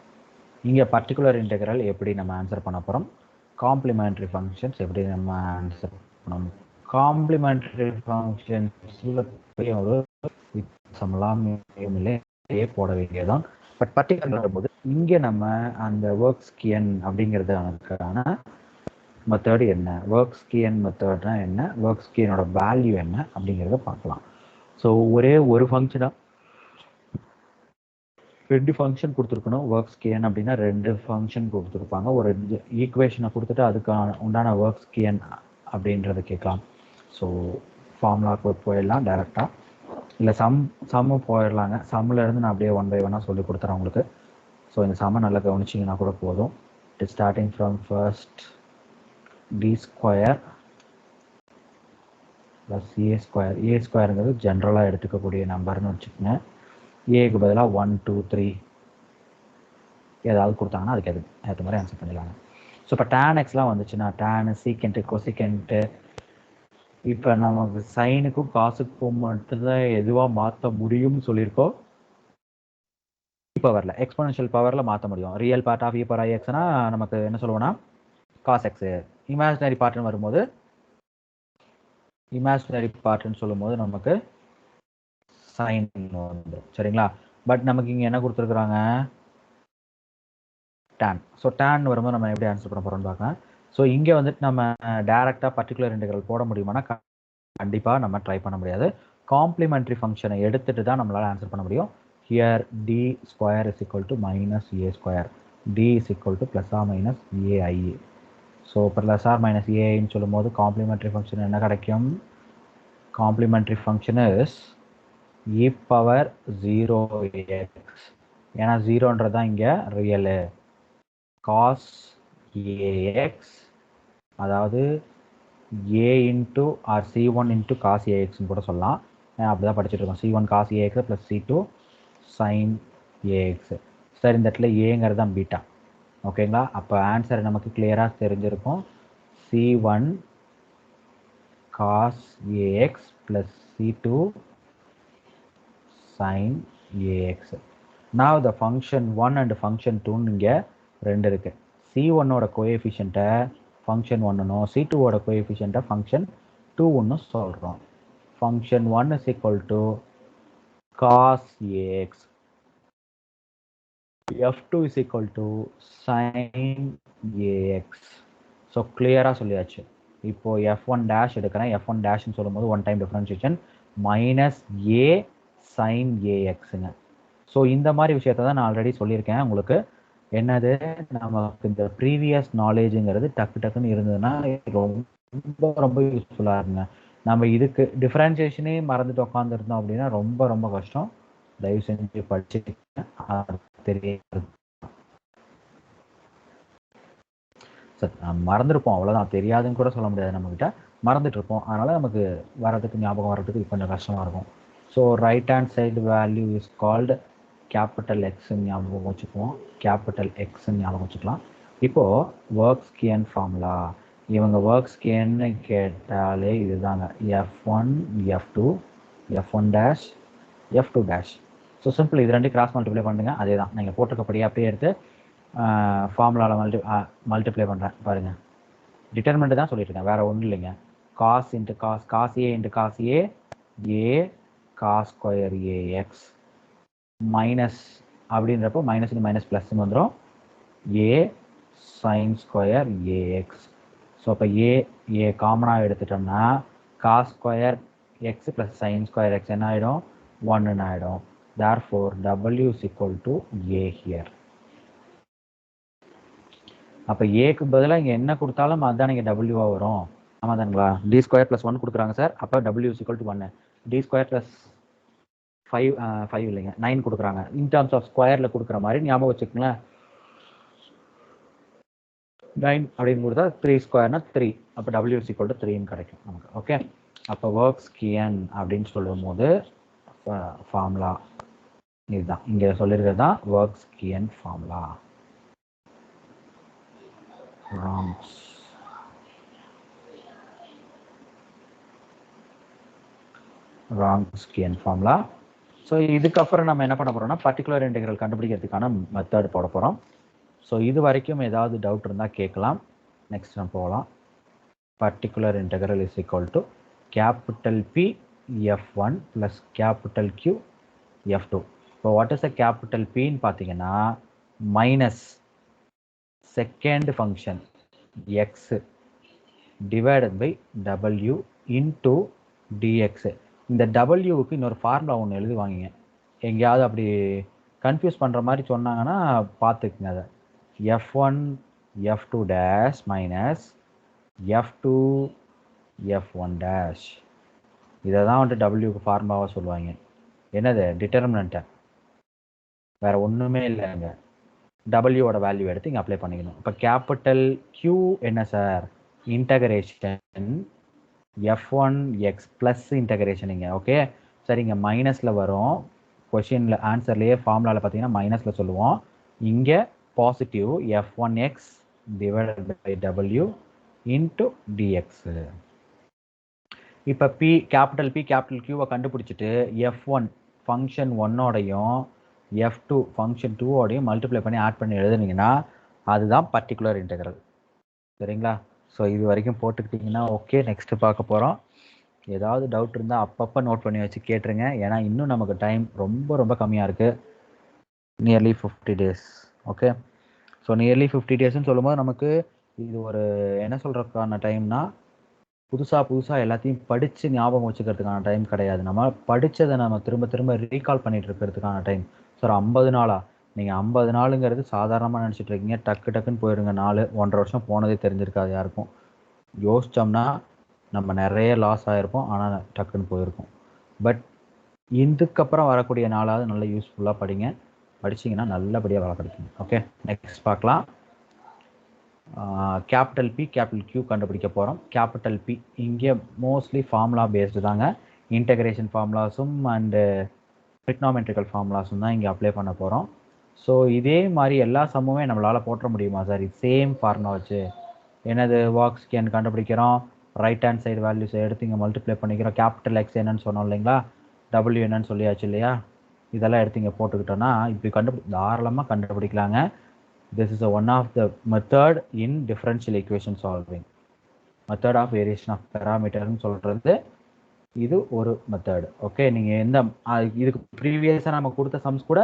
இங்கே பர்டிகுலர் இன்டெக்ரல் எப்படி நம்ம ஆன்சர் பண்ண போகிறோம், காம்ப்ளிமெண்ட்ரி ஃபங்க்ஷன்ஸ் எப்படி நம்ம ஆன்சர் பண்ணணும். காம்ப்ளிமெண்ட்ரி ஃபங்க்ஷன்ஸில் ஒரு வித்தியாசமெல்லாம் போட வேண்டியதான். பட் பர்டிகுலர் வரும்போது இங்கே நம்ம அந்த ஒர்க்ஸ் கியன் அப்படிங்கிறதுக்கான மெத்தட் என்ன, ஒர்க்ஸ் கியன் மெத்தட்னா என்ன, ஒர்க்ஸ் கியனோட வேல்யூ என்ன அப்படிங்கிறத பார்க்கலாம். ஸோ ஒரே ஒரு ஃபங்க்ஷனாக 2 ஃபங்க்ஷன் கொடுத்துருக்கணும். ஒர்க்ஸ் கியன் அப்படின்னா 2 ஃபங்க்ஷன் கொடுத்துருப்பாங்க. ஒரு ஈக்குவேஷனை கொடுத்துட்டு அதுக்கான உண்டான ஒர்க்ஸ் கியன் அப்படின்றத கேட்கலாம். ஸோ ஃபார்முலாவுக்கு போயிடலாம் டைரெக்டாக, இல்லை சம்மு போயிடலாங்க. சம்மில் இருந்து நான் அப்படியே 1 by 1 சொல்லி கொடுத்துறேன் உங்களுக்கு. ஸோ இந்த சம்மை நல்லா கவனிச்சிங்கன்னா கூட போதும். It starting from first d square plus a square. A ஸ்கொயருங்கிறது ஜென்ரலாக எடுத்துக்கக்கூடிய நம்பர்னு வச்சுக்கோங்க. ஏக்கு பதிலாக 1 2 3 ஏதாவது கொடுத்தாங்கன்னா அதுக்கு ஏற்ற மாதிரி ஆன்சர் பண்ணிடலாங்க. ஸோ இப்போ டேன் எக்ஸ்லாம் வந்துச்சுன்னா டேனு, சீக்கென்ட்டு, கொசிக்கென்ட்டு, இப்போ நமக்கு சைனுக்கும் காசுக்கும் மட்டும்தான் எதுவாக மாற்ற முடியும்னு சொல்லியிருக்கோம். பவரில் எக்ஸ்போனன்ஷியல் பவரில் மாற்ற முடியும். Real part of E power i எக்ஸ்னா நமக்கு என்ன சொல்லுவோம்னா காஸ் எக்ஸு. இமேஜினரி பார்ட்னு வரும்போது இமேஜினரி பார்ட்னு சொல்லும்போது நமக்கு சைன் வந்து சரிங்களா. பட் நமக்கு இங்கே என்ன கொடுத்துருக்குறாங்க, டேன். ஸோ டேன் வரும்போது நம்ம எப்படி ஆன்சர் பண்ண போகிறோம்னு பார்க்கலாம். ஸோ இங்கே வந்துட்டு நம்ம டேரெக்டாக பர்டிகுலர் இன்டெக்ரல் போட முடியுமானா கண்டிப்பாக நம்ம ட்ரை பண்ண முடியாது. காம்ப்ளிமெண்ட்ரி ஃபங்க்ஷனை எடுத்துகிட்டு தான் நம்மளால் ஆன்சர் பண்ண முடியும். Here d square is equal to minus a square, d is equal to plus or minus a i. So plus or minus ஏஐன்னு சொல்லும் போது காம்ப்ளிமெண்ட்ரி ஃபங்க்ஷன் என்ன கிடைக்கும், complementary function is e power 0x. ஏன்னா 0ன்றது தான் இங்கே ரியலு. காஸ் ஏஎக்ஸ் அதாவது a into or C1 into cos ஏஎக்ஸ்னு கூட சொல்லலாம். அப்படி தான் படிச்சுட்டு இருக்கோம். C1 cos a x plus C2 sine a x. Sir இந்த இடத்துல ஏங்கிறது தான் பீட்டா. ஓகேங்களா. அப்போ ஆன்சர் நமக்கு கிளியராக தெரிஞ்சிருக்கும். C1 cos a x plus C2 sine a x. நான் இந்த ஃபங்க்ஷன் 1 அண்ட் ஃபங்க்ஷன் 2 இங்கே 2 இருக்குது. C1ஓட கோஎஃபிஷியண்ட்டை ஃபங்க்ஷன் 1னும் C2ஓட கோஎஃபிஷியண்ட்டை ஃபங்க்ஷன் 2ன்னு சொல்கிறோம். Function 1 is equal to cos a x, F2 is equal to sine a x. So கிளியராக சொல்லியாச்சு. இப்போது F1 டேஷ் எடுக்கிறேன். F1 டேஷ்னு சொல்லும்போது one time differentiation minus A sine ஏஎக்ஸுங்க. ஸோ இந்த மாதிரி விஷயத்த தான் நான் ஆல்ரெடி சொல்லியிருக்கேன் உங்களுக்கு. என்னது, நமக்கு இந்த ப்ரீவியஸ் நாலேஜுங்கிறது டக்குன்னு இருந்ததுன்னா ரொம்ப ரொம்ப யூஸ்ஃபுல்லாக இருங்க. நம்ம இதுக்கு டிஃப்ரென்சியேஷனே மறந்துட்டு உட்காந்துருந்தோம் அப்படின்னா ரொம்ப ரொம்ப கஷ்டம். தயவு செஞ்சு படிச்சு தெரியாது சார். மறந்துருப்போம், அவ்வளோதான். தெரியாதுன்னு கூட சொல்ல முடியாது, நம்மக்கிட்ட மறந்துட்டு இருப்போம். அதனால் நமக்கு வரதுக்கு ஞாபகம் வர்றதுக்கு கொஞ்சம் கஷ்டமாக இருக்கும். So right hand side value is called capital எக்ஸ்ன்னு ஞாபகம் வச்சுக்குவோம், கேபிட்டல் எக்ஸ்ன்னு ஞாபகம் வச்சுக்கலாம். இப்போது ஒர்க்ஸ் கியன் ஃபார்முலா, இவங்க ஒர்க்ஸ் கியன்னு கேட்டாலே இதுதாங்க, F1 F2 F1 dash F2 dash. So simple, இது ரெண்டு கிராஸ் மல்டிப்ளை பண்ணுங்க, அதே தான் நீங்கள் போட்டிருக்கப்படியே அப்படியே எடுத்து ஃபார்முலாவில் மல்டிப்ளை பண்ணுறேன் பாருங்கள். டிட்டர்மெண்ட் தான் சொல்லிட்டு இருக்கேன், வேறு ஒன்றும் இல்லைங்க. Cos into cos A into cos A cos square a x minus அப்படின்றப்போ மைனஸ் மைனஸ் ப்ளஸ்ன்னு வந்துடும் A sine square a x. So அப்போ ஏ காமனாக எடுத்துட்டோம்னா cos square x plus sine square x என்ன ஆகிடும், 1ன்னு ஆகிடும். therefore w is equal to a here. அப்போ ஏக்கு பதிலாக இங்கே என்ன கொடுத்தாலும் அதுதான் இங்கே டபிள்யூவாக வரும். ஆமாம் தானுங்களா? டி ஸ்கொயர் ப்ளஸ் 1 கொடுக்குறாங்க சார், அப்போ w is equal to 1. D square plus 5 இல்லைங்க 9 கொடுக்குறாங்க. இன் டர்ம்ஸ் ஆஃப் ஸ்கொயரில் கொடுக்குற மாதிரி ஞாபகம் வச்சுக்கோங்களேன். 9 அப்படின்னு கொடுத்தா 3 ஸ்கொயர்னா 3, அப்போ w is equal to 3ன்னு கிடைக்கும் நமக்கு. ஓகே, அப்போ ஒர்க்ஸ் கியன் அப்படின்னு சொல்லும் போது ஃபார்முலா இதுதான் இங்கே சொல்லியிருக்கிறது தான் Wronskian formula. Wronskian formula. So இதுக்கப்புறம் நம்ம என்ன பண்ண போகிறோம்னா பர்டிகுலர் இன்டெக்ரல் கண்டுபிடிக்கிறதுக்கான மெத்தட் போட போகிறோம். ஸோ இது வரைக்கும் ஏதாவது டவுட் இருந்தால் கேட்கலாம். நெக்ஸ்ட் நம்ம போகலாம். Particular integral is equal to capital P F1 plus capital Q F2. இப்போ வாட் இஸ் அ கேபிட்டல் Pன்னு பார்த்தீங்கன்னா minus second function x divided by W into d x. இந்த டபிள்யூவுக்கு இன்னொரு ஃபார்முலா ஒன்று எழுதி வாங்கிங்க. எங்கேயாவது அப்படி கன்ஃபியூஸ் பண்ணுற மாதிரி சொன்னாங்கன்னா பார்த்துக்குங்க. அதை F1 F2 dash minus F2 F1 dash. இதை தான் வந்துட்டு டபிள்யூக்கு ஃபார்முலாவாக சொல்லுவாங்க. என்னது? டிட்டர்மினண்ட்டை, வேறு ஒன்றுமே இல்லைங்க. டபிள்யூவோட வேல்யூ எடுத்து இங்கே அப்ளை பண்ணிக்கணும். இப்போ கேபிட்டல் Q என்ன sir? Integration F1 x plus integration இங்கே. ஓகே சார், இங்கே மைனஸில் வரும். கொஷினில் ஆன்சர்லேயே ஃபார்முலாவில் பார்த்தீங்கன்னா மைனஸில் சொல்லுவோம். இங்கே positive F1x divided by W into dx. இப்போ கேபிட்டல் P கேபிட்டல் Qவை கண்டுபிடிச்சிட்டு F1 ஃபங்க்ஷன் 1ஓடையும் F2 ஃபங்க்ஷன் 2ஓடையும் மல்டிப்ளை பண்ணி ஆட் பண்ணி எழுதுனீங்கன்னா அதுதான் பர்டிகுலர் இன்டெக்ரல். சரிங்களா? ஸோ இது வரைக்கும் போட்டுக்கிட்டிங்கன்னா ஓகே. நெக்ஸ்ட்டு பார்க்க போகிறோம். ஏதாவது டவுட் இருந்தால் அப்பப்போ நோட் பண்ணி வச்சு கேட்டுருங்க. ஏன்னா இன்னும் நமக்கு டைம் ரொம்ப ரொம்ப கம்மியாக இருக்குது. Nearly 50 days. Okay, so nearly 50 daysன்னு சொல்லும்போது நமக்கு இது ஒரு என்ன சொல்கிறதுக்கான டைம்னா புதுசாக எல்லாத்தையும் படித்து ஞாபகம் வச்சுக்கிறதுக்கான டைம் கிடையாது. நம்ம படித்ததை நம்ம திரும்ப திரும்ப ரீகால் பண்ணிகிட்டு இருக்கிறதுக்கான டைம். சார் 50 நாளா? நீங்கள் 50 நாளுங்கிறது சாதாரணமாக நினச்சிட்டு இருக்கீங்க. டக்குன்னு போயிடுங்க. 1.5 வருஷம் போனதே தெரிஞ்சிருக்காது யாருக்கும். யோசித்தோம்னா நம்ம நிறைய லாஸ் ஆகிருப்போம், ஆனால் டக்குன்னு போயிருக்கும். பட் இதுக்கப்புறம் வரக்கூடிய நாளாவது நல்லா யூஸ்ஃபுல்லாக படிங்க. படிச்சிங்கன்னா நல்லபடியாக வேலை கிடைக்கும். ஓகே, நெக்ஸ்ட் பார்க்கலாம். கேபிட்டல் P கேபிட்டல் Q கண்டுபிடிக்க போகிறோம். கேபிட்டல் P இங்கே மோஸ்ட்லி ஃபார்முலா பேஸ்டு தாங்க. இன்டெகிரேஷன் ஃபார்முலாஸும் அண்டு ட்ரிக்னாமெட்ரிக்கல் ஃபார்முலாஸும் தான் இங்கே அப்ளை பண்ண போகிறோம். ஸோ இதே மாதிரி எல்லா சம்முமே நம்மளால் போட்ட முடியுமா சார்? இது சேம் ஃபார்முலா வச்சு என்னது ஒர்க்ஸ் கேன் கண்டுபிடிக்கிறோம். ரைட் ஹேண்ட் சைடு வேல்யூஸை எடுத்து இங்கே மல்டிப்ளை பண்ணிக்கிறோம். கேபிட்டல் X என்னன்னு சொன்னோம் இல்லைங்களா, W என்னன்னு சொல்லியாச்சு இல்லையா, இதெல்லாம் எடுத்து இங்கே போட்டுக்கிட்டோன்னா இப்படி தாராளமாக கண்டுபிடிக்கலாங்க. This is one of the method in differential equation solving. Method of variation of parameter சொல்றது இது ஒரு மெத்தட். ஓகே, நீங்கள் எந்த இதுக்கு ப்ரீவியஸாக நம்ம கொடுத்த சம்ஸ் கூட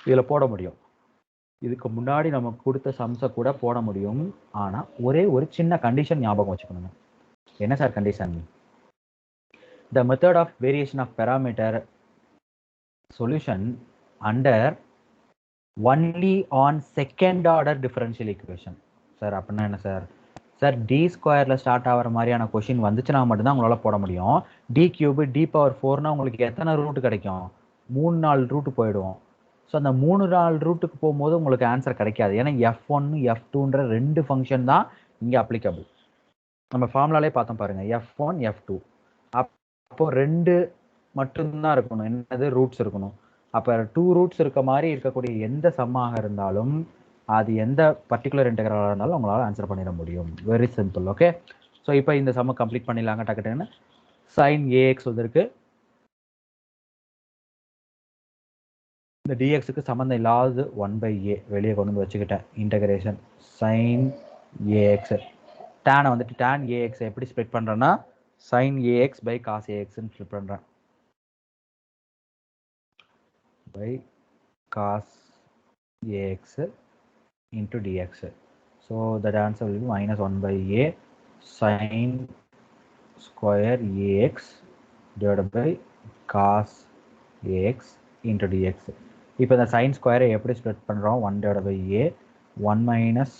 இதில் போட முடியும். இதுக்கு முன்னாடி நம்ம கொடுத்த சம்ஸை கூட போட முடியும். ஆனால் ஒரே ஒரு சின்ன கண்டிஷன் ஞாபகம் வச்சுக்கணுங்க. என்ன sir condition? The method of variation of parameter solution under only on second order differential equation. Sir அப்படின்னா என்ன சார்? சார் டி ஸ்கொயரில் ஸ்டார்ட் ஆகிற மாதிரியான கொஷின் வந்துச்சுன்னா மட்டும்தான் உங்களால் போட முடியும். டி கியூபு D⁴ உங்களுக்கு எத்தனை ரூட் கிடைக்கும்? 3-4 ரூட்டு போயிடும். ஸோ அந்த 3-4 ரூட்டுக்கு போகும்போது உங்களுக்கு ஆன்சர் கிடைக்காது. ஏன்னா F1 F2ன்ற 2 ஃபங்க்ஷன் தான் இங்கே அப்ளிகபிள். நம்ம ஃபார்முலாலே பார்த்தோம் பாருங்கள், F1 F2. அப்போ 2 மட்டும்தான் இருக்கணும். என்னது? ரூட்ஸ் இருக்கணும். அப்போ 2 ரூட்ஸ் இருக்க மாதிரி இருக்கக்கூடிய எந்த சம்மாக இருந்தாலும் அது எந்த பர்டிகுலர் இன்டெக்ரலாக இருந்தாலும் உங்களால் ஆன்சர் பண்ணிட முடியும். Very simple. ஓகே, ஸோ இப்போ இந்த சம்மை கம்ப்ளீட் பண்ணிடலாங்க. டக்குன்னு sin AX வந்திருக்கு. இந்த டிஎக்ஸுக்கு சம்மந்தம் இல்லாதது 1/a வெளியே கொண்டு வந்து வச்சுக்கிட்டேன். Integration sin ax. டேனை வந்துட்டு டேன் ஏஎக்ஸை எப்படி ஸ்ப்ளிட் பண்ணுறேன்னா சைன் ஏஎக்ஸ் பை காஸ் ஏஎக்ஸ்ன்னு ஸ்ப்ளிட் பண்ணுறேன். By cos a x into dx. So that answer will be minus 1/a sin square ax divided by cos ax into dx. இப்போ இந்த sin square எப்படி split பண்ணுறோம்? 1 divided by a 1 minus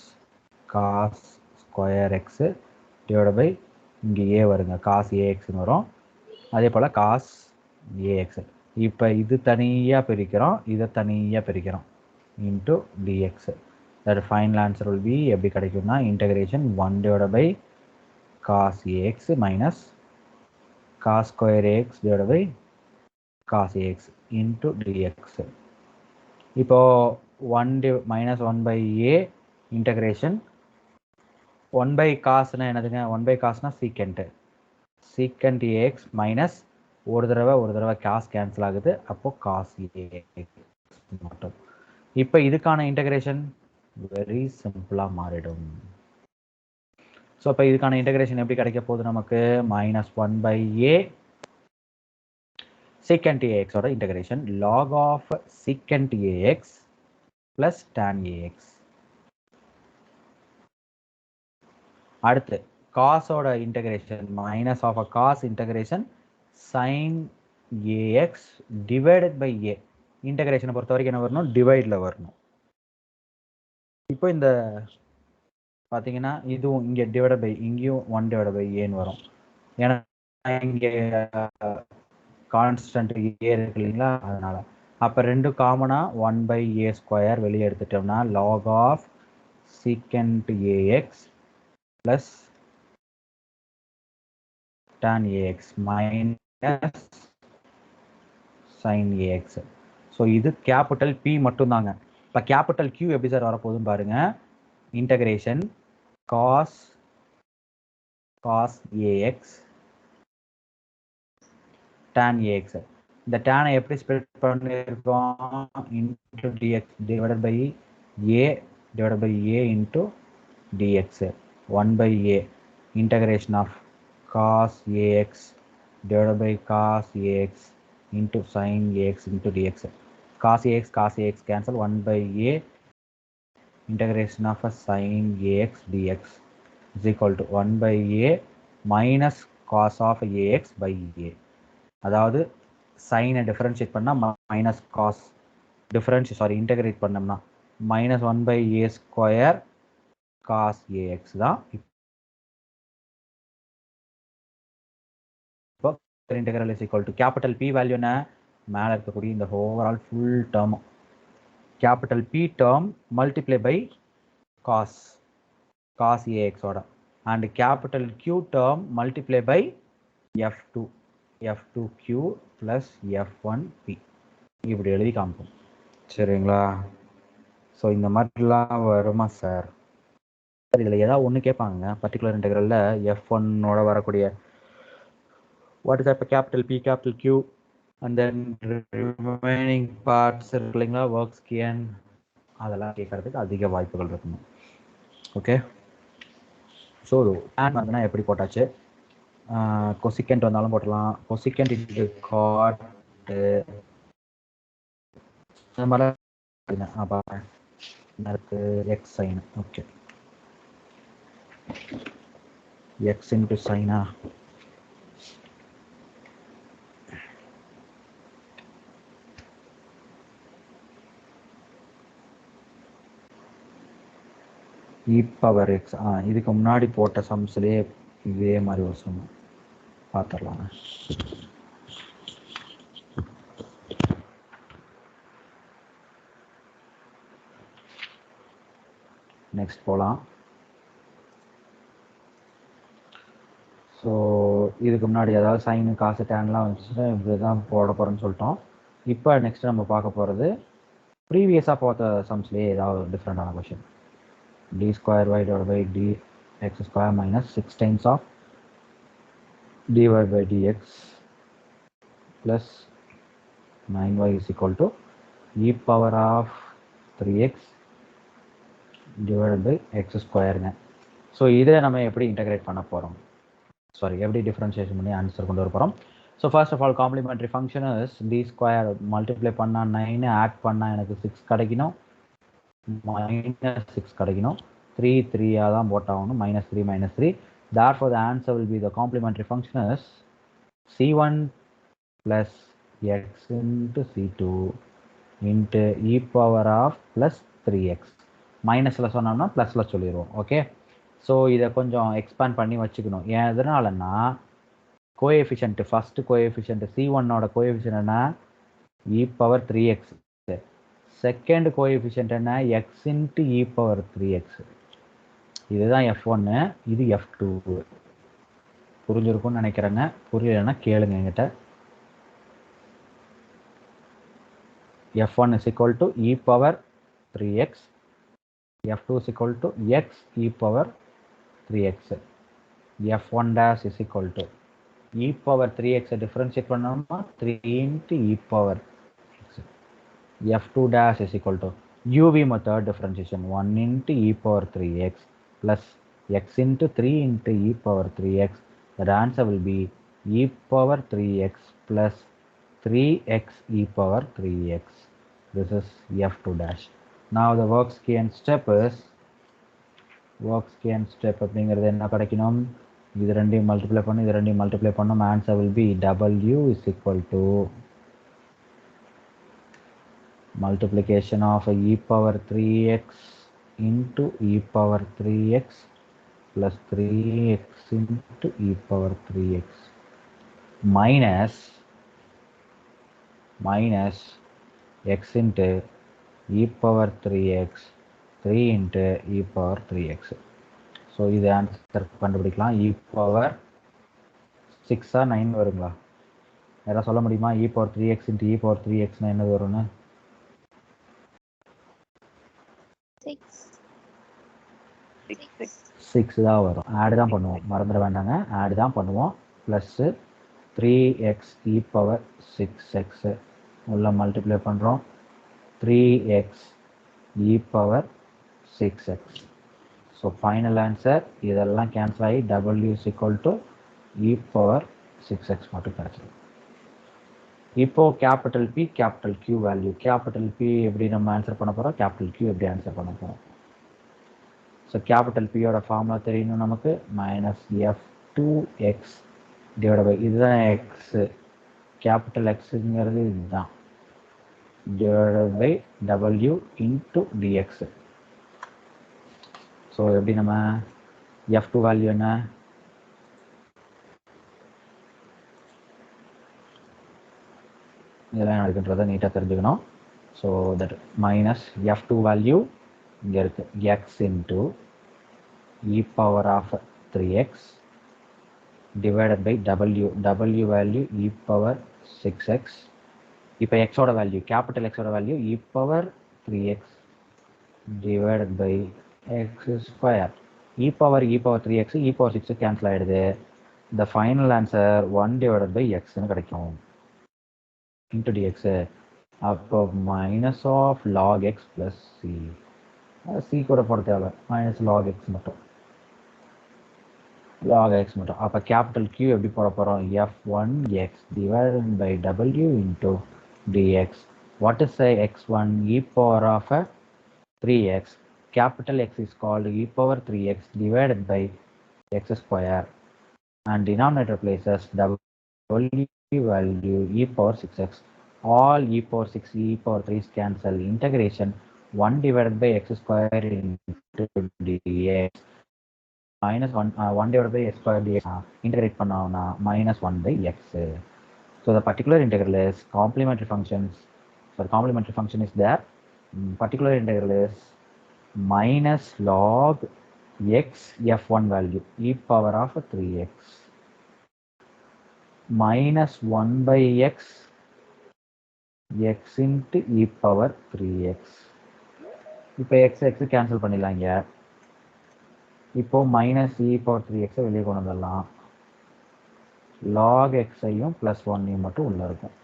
cos square x divided by இங்கே a வருங்க cos ax வரும். அதே போல் cos ax. இப்போ இது தனியாக பிரிக்கிறோம், இதை தனியாக பிரிக்கிறோம் into dx. That final answer will be எப்படி கிடைக்கும்னா integration 1 divided by cos ax minus cos square ax divided by cos ax into dx. இப்போ 1 minus 1 by a integration 1 by cosனா என்னதுங்க? 1 by cosனா secant ax minus ஒரு தடவை cos cancel ஆகுது, அப்போ cos ax மட்டும். இப்போ இதுக்கான இன்டகிரேஷன் வெரி சிம்பிளா மாறிடும். ஸோ இப்போ இதுக்கான இன்டகிரேஷன் எப்படி கிடைக்க போகுது நமக்கு? minus 1/a secant ax ஓட integration log of secant ax plus tan ax. அடுத்து cos ஓட integration minus of a cos integration sin ax divided by a. இன்டகிரேஷனை பொறுத்த வரைக்கும் என்ன வரணும்? டிவைட்ல வரணும். இப்போ இந்த பார்த்தீங்கன்னா இதுவும் இங்கே டிவைட் பை இங்கேயும் 1 டிவைட் பை ஏன்னு வரும். ஏன்னா இங்கே கான்ஸ்டன்ட் ஏ இருக்கு இல்லைங்களா, அதனால. அப்போ ரெண்டு காமனாக 1/a² வெளியே எடுத்துட்டோம்னா log of secant ax plus tan ax minus sin ax. So இது கேபிட்டல் பி மட்டும்தாங்க. இப்போ கேபிட்டல் கியூ எப்படி சார் வரப்போகுதுன்னு பாருங்க. Integration cos ax tan ax. இந்த tan எப்படி ஸ்ப்ளிட் பண்ணிருக்கோம்? into dx divided by a divided by a into dx. 1/a integration of cos ax divided by cos ax into sin ax into dx. cos ax cancel. 1/a integration of a sin ax dx is equal to 1/a minus cos of ax by a. அதாவது சைனை differentiate பண்ணால் minus cos integrate பண்ணோம்னா minus 1/a² cos ax தான். இப்போ integral is equal to capital P value என்ன? மேலே இருக்கக்கூடிய இந்த overall full term capital P term multiply by cos ax ஓட and capital Q term multiply by f2q plus f1p இப்படி எழுதி காமிப்போம். சரிங்களா? ஸோ இந்த மாதிரிலாம் வருமா சார்? இதில் ஏதாவது ஒன்று கேட்பாங்க. பர்டிகுலர் இன்டெக்ரலில் f1ஓட வரக்கூடிய வாட் இஸ் இப்போ capital P capital Q and then remaining parts இருக்கு இல்லைங்களா, ஒர்க்ஸ் கியன், அதெல்லாம் கேட்கறதுக்கு அதிக வாய்ப்புகள் இருக்கணும். ஓகே, ஸோ tan வந்துன்னா எப்படி போட்டாச்சு, கொசிகண்ட் வந்தாலும் போட்டலாம். கொசிகண்ட் இன்டு காட் அந்த மாதிரி இருக்கு. X sine. Okay, x into சைனா e பவர் எக்ஸ். இதுக்கு முன்னாடி போட்ட சம்ஸ்லேயே இதே மாதிரி ஒரு சம் பார்த்துடலாம். நெக்ஸ்ட் போகலாம். ஸோ இதுக்கு முன்னாடி அதாவது சைனு காசு டேன்லாம் வந்துச்சுன்னா இப்படி தான் போட போகிறோன்னு சொல்லிட்டோம். இப்போ நெக்ஸ்ட் நம்ம பார்க்க போகிறது ப்ரீவியஸாக பார்த்த சம்ஸ்லேயே ஏதாவது டிஃப்ரெண்டான question. d² y divided by dx² minus 6 times of dy by dx plus 9y is equal to e power of 3x divided by x ஸ்கொயருங்க. ஸோ இதை நம்ம எப்படி இன்டகிரேட் பண்ண போகிறோம், சாரி எப்படி டிஃப்ரென்ஷியேஷன் பண்ணி ஆன்சர் கொண்டு வர போகிறோம். So first of all complementary function is D square, multiply பண்ணால் 9, ஆட் பண்ணால் எனக்கு 6 கிடைக்கணும், -6 கிடைக்கணும். 3 3 தான் போட்டாகணும், -3 -3. therefore the answer will be the complementary function is c1 plus x into c2 into e power of plus 3x. மைனஸில் சொன்னோம்னா ப்ளஸில் சொல்லிடுவோம். ஓகே, ஸோ இதை கொஞ்சம் எக்ஸ்பேண்ட் பண்ணி வச்சுக்கணும். ஏன் எதனாலன்னா கோஎஃபிஷியன்ட், ஃபஸ்ட்டு கோஎஃபிஷியன்ட் c1ஓட கோஎஃபிஷியன்ட் என்ன, e power 3x. Second coefficient என்ன, x into e power 3x. இதுதான் f1, இது f2. புரிஞ்சிருக்கும்னு நினைக்கிறேங்க. புரியலைன்னா கேளுங்க என்கிட்ட. f1 is equal to e power 3x, f2 is equal to x e power 3x. f1 dash is equal to e power 3x differentiate பண்ணோம்னா 3 into e power x. f2 dash is equal to uv method differentiation 1 into e power 3x plus x into 3 into e power 3x. The answer will be e power 3x plus 3x e power 3x. This is f2 dash. Now the works key and step is, works key and step அப்படிங்கிறது என்ன கிடைக்கணும், இது ரெண்டையும் multiply பண்ணும், இது ரெண்டையும் multiply பண்ணும். Answer will be w is equal to multiplication of e power 3x into e power 3x plus 3x into e power 3x minus x into e power 3x 3 into e power 3x. So இது answer கண்டுபிடிக்கலாம். e power 6 9 வருங்களா, யாராவது சொல்ல முடியுமா? e power 3x into e power 3x என்னது வரும்னு? 6 தான் வரும். ஆட் தான் பண்ணுவோம், மறந்துட வேண்டாங்க, ஆட் தான் பண்ணுவோம். Plus 3x e power 6x உள்ள மல்டிப்ளை பண்ணுறோம், 3x e power 6x. So final answer இதெல்லாம் கேன்சல் ஆகி w is equal to e power 6x மட்டும் கிடைச்சிடும். இப்போ capital P capital Q value, capital P எப்படி நம்ம ஆன்சர் பண்ண போகிறோம், கேபிட்டல் Q எப்படி ஆன்சர் பண்ண போகிறோம். ஸோ கேபிட்டல் பியோட ஃபார்முலா தெரியணும் நமக்கு, -f2x டிவைட் பை, இதுதான் எக்ஸு, கேபிட்டல் எக்ஸுங்கிறது இதுதான், divide by w into dx. So எப்படி நம்ம f2 வேல்யூ என்ன, இதெல்லாம் இருக்குன்றதை நீட்டாக தெரிஞ்சுக்கணும். So that minus f2 value இங்கே இருக்குது, x into e power of 3x divided by w value e power 6x. இப்போ எக்ஸோட வேல்யூ, கேபிட்டல் எக்ஸோட value e power 3x divided by x square. e power 3x e power 6 cancel ஆகிடுது. the final answer 1 divided by x கிடைக்கும் into dx. அப்போ minus of log x plus c, c கூட போட தேவை, மைனஸ் log x மட்டும், log x மட்டும். அப்போ கேபிட்டல் Q எப்படி போட போகிறோம், f1x divided by w into dx. what is the x1, e power of 3x, capital X is called e power 3x divided by x square, and denominator places w value e power 6x. all e power 6 e power 3 is cancel, integration 1 divided by x square into dx minus 1 divided by x square dx. integrate பண்ணோம்னா minus 1 by x. so the particular integral is complementary functions. so the complementary function is there, particular integral is minus log x f1 value e power of 3x minus 1 by x into e power 3x. இப்போ x cancel பண்ணிடலாம். இங்கே இப்போ minus e power 3x வெளியே கொண்டு வந்துடலாம், log x ஐயும் +1 மட்டும் உள்ளே இருக்கும்.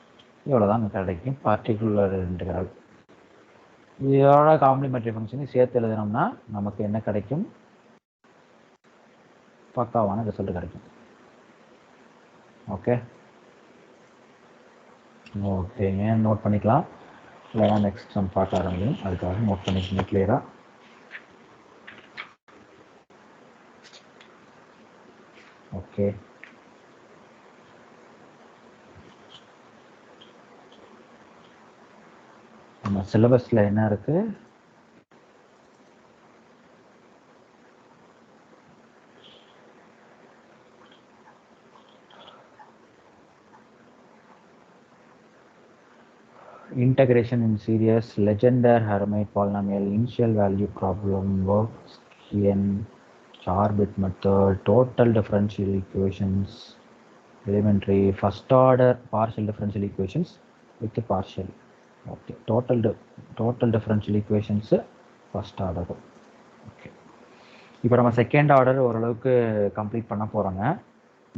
இவ்வளோதான் கிடைக்கும் பர்டிகுலர் இன்டெக்ரல். இதோட காம்ப்ளிமெண்டரி ஃபங்க்ஷனையும் சேர்த்து எழுதினோம்னா நமக்கு என்ன கிடைக்கும்? பக்காவான ரிசல்ட் கிடைக்கும். ஓகே ஓகேங்க, நோட் பண்ணிக்கலாம். இல்லைனா நெக்ஸ்ட் நம்ம பார்க்க ஆரம்பிக்கும், அதுக்காக நோட் பண்ணிக்கணும் கிளியராக. ஓகே, நம்ம சிலபஸில் என்ன இருக்குது? Integration in series, Legendre Hermite polynomial, initial value problem, works in char-bit method, total differential equations, elementary first order partial differential equations with the partial. Okay, total differential equations first order. Okay, இப்போ நம்ம second order ஓரளவுக்கு complete பண்ண போகிறோங்க.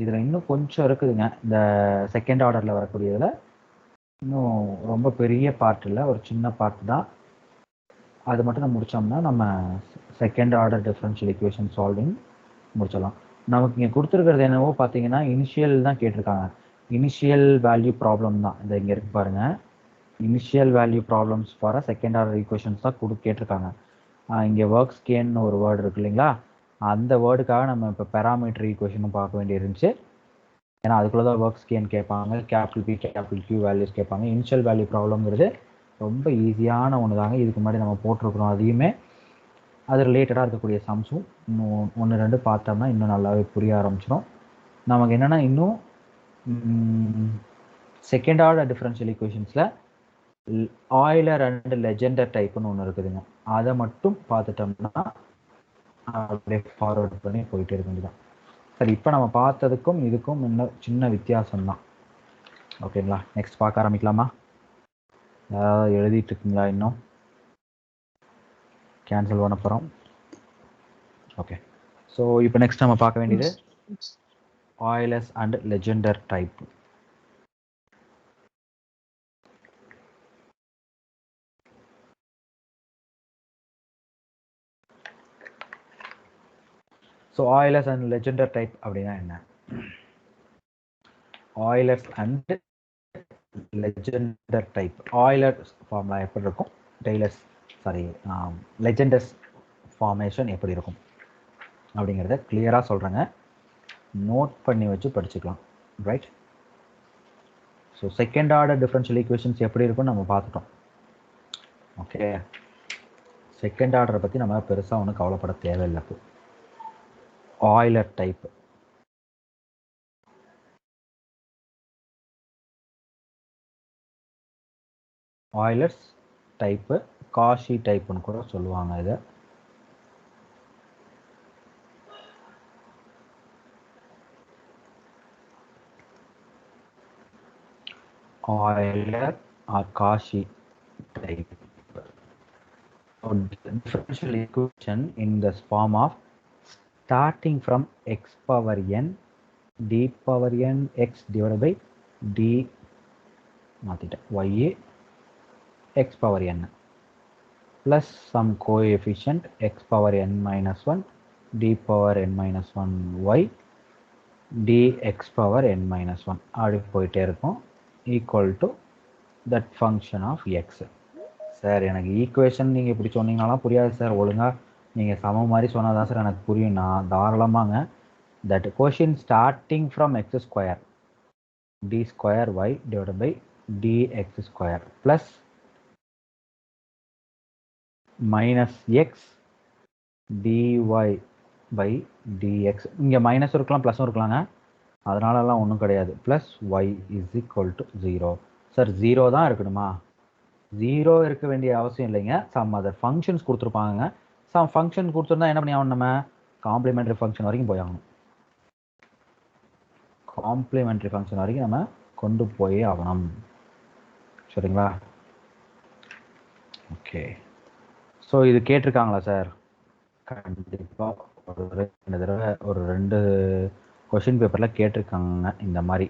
இதில் இன்னும் கொஞ்சம் இருக்குதுங்க. இந்த செகண்ட் ஆர்டரில் வரக்கூடியதில் இன்னும் ரொம்ப பெரிய பார்ட் இல்லை, ஒரு சின்ன பார்ட் தான். அது மட்டும் நம்ம முடித்தோம்னா நம்ம second order differential equation solving முடிச்சிடலாம். நமக்கு இங்கே கொடுத்துருக்கிறது என்னவோ பார்த்தீங்கன்னா இனிஷியல் தான் கேட்டிருக்காங்க. இனிஷியல் வேல்யூ ப்ராப்ளம் தான் இந்த இங்கே இருக்கு பாருங்க. Initial value problems for second order equations தான் கேட்டிருக்காங்க. இங்கே ஒர்க் ஸ்கேன்னு ஒரு வேர்டு இருக்கு இல்லைங்களா, அந்த வேர்டுக்காக நம்ம இப்போ பெராமீட்டர் ஈக்குவேஷனும் பார்க்க வேண்டியிருந்துச்சு. ஏன்னா அதுக்குள்ளே தான் ஒர்க் ஸ்கேன் கேட்பாங்க, capital P capital Q values கேட்பாங்க. இனிஷியல் வேல்யூ ப்ராப்ளம்ங்கிறது ரொம்ப ஈஸியான ஒன்று தாங்க. இதுக்கு முன்னாடி நம்ம போட்டிருக்கிறோம். அதையுமே அது ரிலேட்டடாக இருக்கக்கூடிய சம்ஸும் இன்னும் 1-2 பார்த்தோம்னா இன்னும் நல்லாவே புரிய ஆரம்பிச்சிடும். நமக்கு என்னென்னா இன்னும் செகண்ட் ஆர்டர் டிஃபரன்ஷியல் ஈக்குவேஷன்ஸில் ஆயிலர் அண்ட் லெஜெண்டர் டைப்புன்னு ஒன்று இருக்குதுங்க. அதை மட்டும் பார்த்துட்டோம்னா அப்படியே ஃபார்வர்ட் பண்ணி போயிட்டே இருக்க வேண்டியதான். சரி, இப்போ நம்ம பார்த்ததுக்கும் இதுக்கும் இன்னும் சின்ன வித்தியாசம் தான். ஓகேங்களா, நெக்ஸ்ட் பார்க்க ஆரம்பிக்கலாமா? ஏதாவது எழுதிட்டு இருக்குங்களா? இன்னும் கேன்சல் பண்ண போகிறோம். ஓகே, ஸோ இப்போ நெக்ஸ்ட் நம்ம பார்க்க வேண்டியது Euler's and Legendre type. So Euler's and Legendre type அப்படின்னா என்ன? Euler's and Legendre type, Euler formula எப்படி இருக்கும், லெஜெண்டர்ஸ் ஃபார்மேஷன் எப்படி இருக்கும் அப்படிங்கிறத கிளியராக சொல்கிறேங்க. நோட் பண்ணி வச்சு படிச்சுக்கலாம். Right, so second order differential equations எப்படி இருக்கும்னு நம்ம பார்த்துட்டோம். ஓகே, செகண்ட் ஆர்டரை பற்றி நம்ம பெருசாக ஒன்றும் கவலைப்பட தேவையில்லை. Euler type, Euler's type, Cauchy டைப்புன்னு கூட சொல்லுவாங்க இதை. Euler or Cauchy type. So differential equation in this form of starting from x power n d power n x divided by d y x power n plus some coefficient x power n minus 1 d power n minus 1 y dx power n minus 1 அப்படி போயிட்டே இருக்கும், equal to that function of x. Sir எனக்கு equation நீங்கள் இப்படி சொன்னீங்கனாலாம் புரியாது sir, ஒழுங்காக நீங்கள் சம மாதிரி சொன்னால் தான் சார் எனக்கு புரியும். நான் தாராளமாங்க that question starting from x square D square y divide by dx square plus minus x dy by dx. இங்கே மைனஸும் இருக்கலாம் ப்ளஸும் இருக்கலாங்க, அதனாலலாம் ஒன்றும் கிடையாது. Plus y is equal to 0. Sir 0 தான் இருக்கணுமா? 0 இருக்க வேண்டிய அவசியம் இல்லைங்க. சம் அதர் ஃபங்க்ஷன்ஸ் கொடுத்துருப்பாங்க. சம் ஃபங்க்ஷன் கொடுத்துருந்தா என்ன பண்ணி ஆகணும், நம்ம காம்ப்ளிமெண்ட்ரி ஃபங்க்ஷன் வரைக்கும் போய் ஆகணும். காம்ப்ளிமெண்ட்ரி ஃபங்க்ஷன் வரைக்கும் நம்ம கொண்டு போய் ஆகணும். சரிங்களா? ஓகே, ஸோ இது கேட்டிருக்காங்களா சார்? கண்டிப்பாக ஒரு 2 தடவை ஒரு 2 கொஷின் பேப்பரில் கேட்டிருக்காங்க இந்த மாதிரி.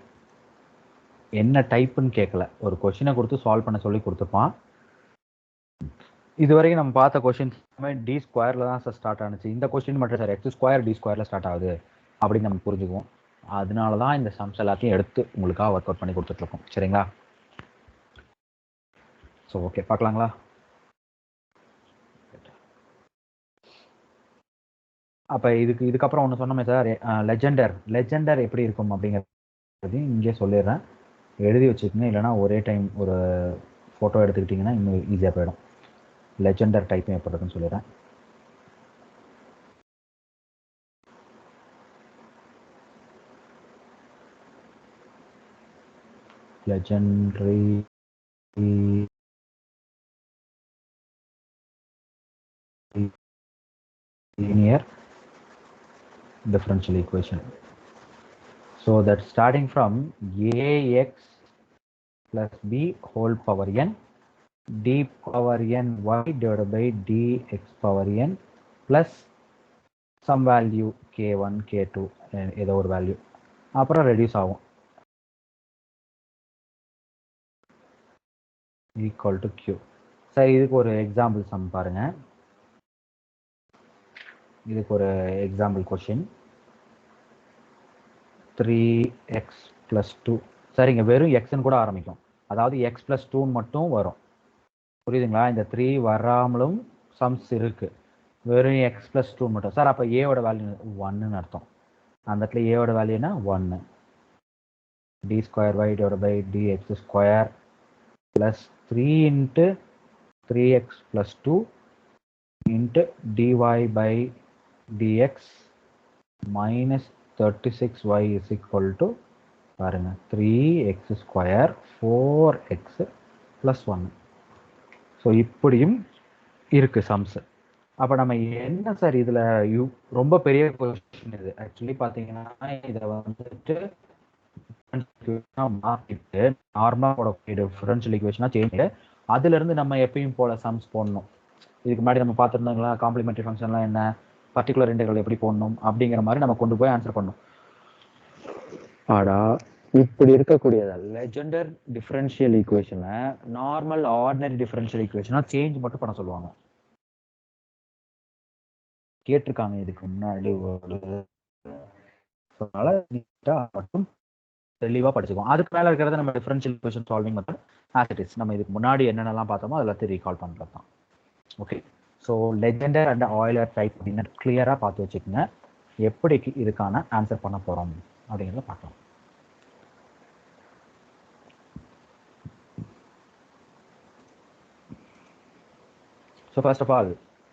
என்ன டைப்புன்னு கேட்கல, ஒரு கொஷினை கொடுத்து சால்வ் பண்ண சொல்லி கொடுத்துருப்பான். இது வரைக்கும் நம்ம பார்த்த கொஸ்டின்ஸ் டி ஸ்கொயரில் தான் சார் ஸ்டார்ட் ஆனிச்சு. இந்த கொஸ்டின் மட்டும் சார் எக்ஸ் ஸ்கொயர் டி ஸ்கொயரில் ஸ்டார்ட் ஆகுது அப்படின்னு நம்ம புரிஞ்சுக்குவோம். அதனால தான் இந்த சம்ஸ் எல்லாத்தையும் எடுத்து உங்களுக்காக ஒர்க் அவுட் பண்ணி கொடுத்துட்ருக்கோம். சரிங்களா? ஸோ ஓகே, பார்க்கலாங்களா? அப்போ இதுக்கப்புறம் ஒன்று சொன்னோமே சார், லெஜெண்டர் எப்படி இருக்கும் அப்படிங்கிறது இங்கே சொல்லிடுறேன். எழுதி வச்சுக்கோங்க, இல்லைனா ஒரே டைம் ஒரு ஃபோட்டோ எடுத்துக்கிட்டிங்கன்னா இன்னும் ஈஸியாக போயிடும். லெஜெண்டர் டைப்பும் எப்படி இருக்குன்னு சொல்லிடுறேன். legendary linear differential equation. So that starting from ax plus b whole power n d power n y divided by dx power n plus some value k1 k2 ஏதோ ஒரு வேல்யூ, அப்புறம் ரெடியூஸ் ஆகும் equal to q. சரி, இதுக்கு ஒரு example some பாருங்க. இதுக்கு ஒரு எக்ஸாம்பிள் கொஸ்டின் 3x plus 2. சரிங்க, வெறும் எக்ஸ்ன்னு கூட ஆரம்பிக்கும், அதாவது எக்ஸ் பிளஸ் 2 மட்டும் வரும். புரியுதுங்களா? இந்த 3 வராமலும் சம்ஸ் இருக்கு, வெறும் எக்ஸ் பிளஸ் 2 மட்டும். சார் அப்போ ஏவோட வேல்யூ 1ன்னு அர்த்தம். அந்த இடத்துல ஏவோட வேல்யூனா 1. D square y divide by dx square plus 3 into 3x plus 2 into dy by dx minus 36y is equal to பாருங்க 3x square 4x plus 1. So இப்படியும் இருக்கு சம்ஸ். அப்போ நம்ம என்ன சார் இதில் ரொம்ப பெரிய கொஸ்டின் இது. ஆக்சுவலி பார்த்தீங்கன்னா இதை வந்துட்டு மாற்றிட்டு நார்மலாக டிஃபரன்ஷியல் ஈக்குவேஷனாக சேஞ்ச், அதுல இருந்து நம்ம எப்பயும் போல சம்ஸ் போடணும். இதுக்கு முன்னாடி நம்ம பார்த்துருந்தாங்களா காம்ப்ளிமெண்டரி ஃபங்க்ஷன்லாம் என்ன, பர்டிகுலர் இன்டெக்ரல் எப்படி போடணும் அப்படிங்கிற மாதிரி நம்ம கொண்டு போய் ஆன்சர் பண்ணணும். ஆடா இப்படி இருக்கக்கூடியதா லெஜெண்டர் டிஃபரன்ஷியல் ஈக்குவேஷனை நார்மல் ஆர்டினரி டிஃபரன்ஷியல் ஈக்குவேஷனா சேஞ்ச் மட்டும் பண்ண சொல்லுவாங்க. கேட்டிருக்காங்க இதுக்கு முன்னாடி மட்டும் தெளிவாக படிச்சுக்கோம். அதுக்கு மேலே இருக்கிறத நம்ம differential equation solving method as it is. நம்ம இதுக்கு முன்னாடி என்னென்னலாம் பார்த்தோமோ அதெல்லாத்தையும் ரீகால் பண்ணுறது தான். Okay, so Legendre and Euler type அப்படின்னு கிளியராக பார்த்து வச்சுக்கோங்க. எப்படி இதுக்கான ஆன்சர் பண்ண போகிறோம் அப்படிங்கிறத பார்க்கலாம். So first of all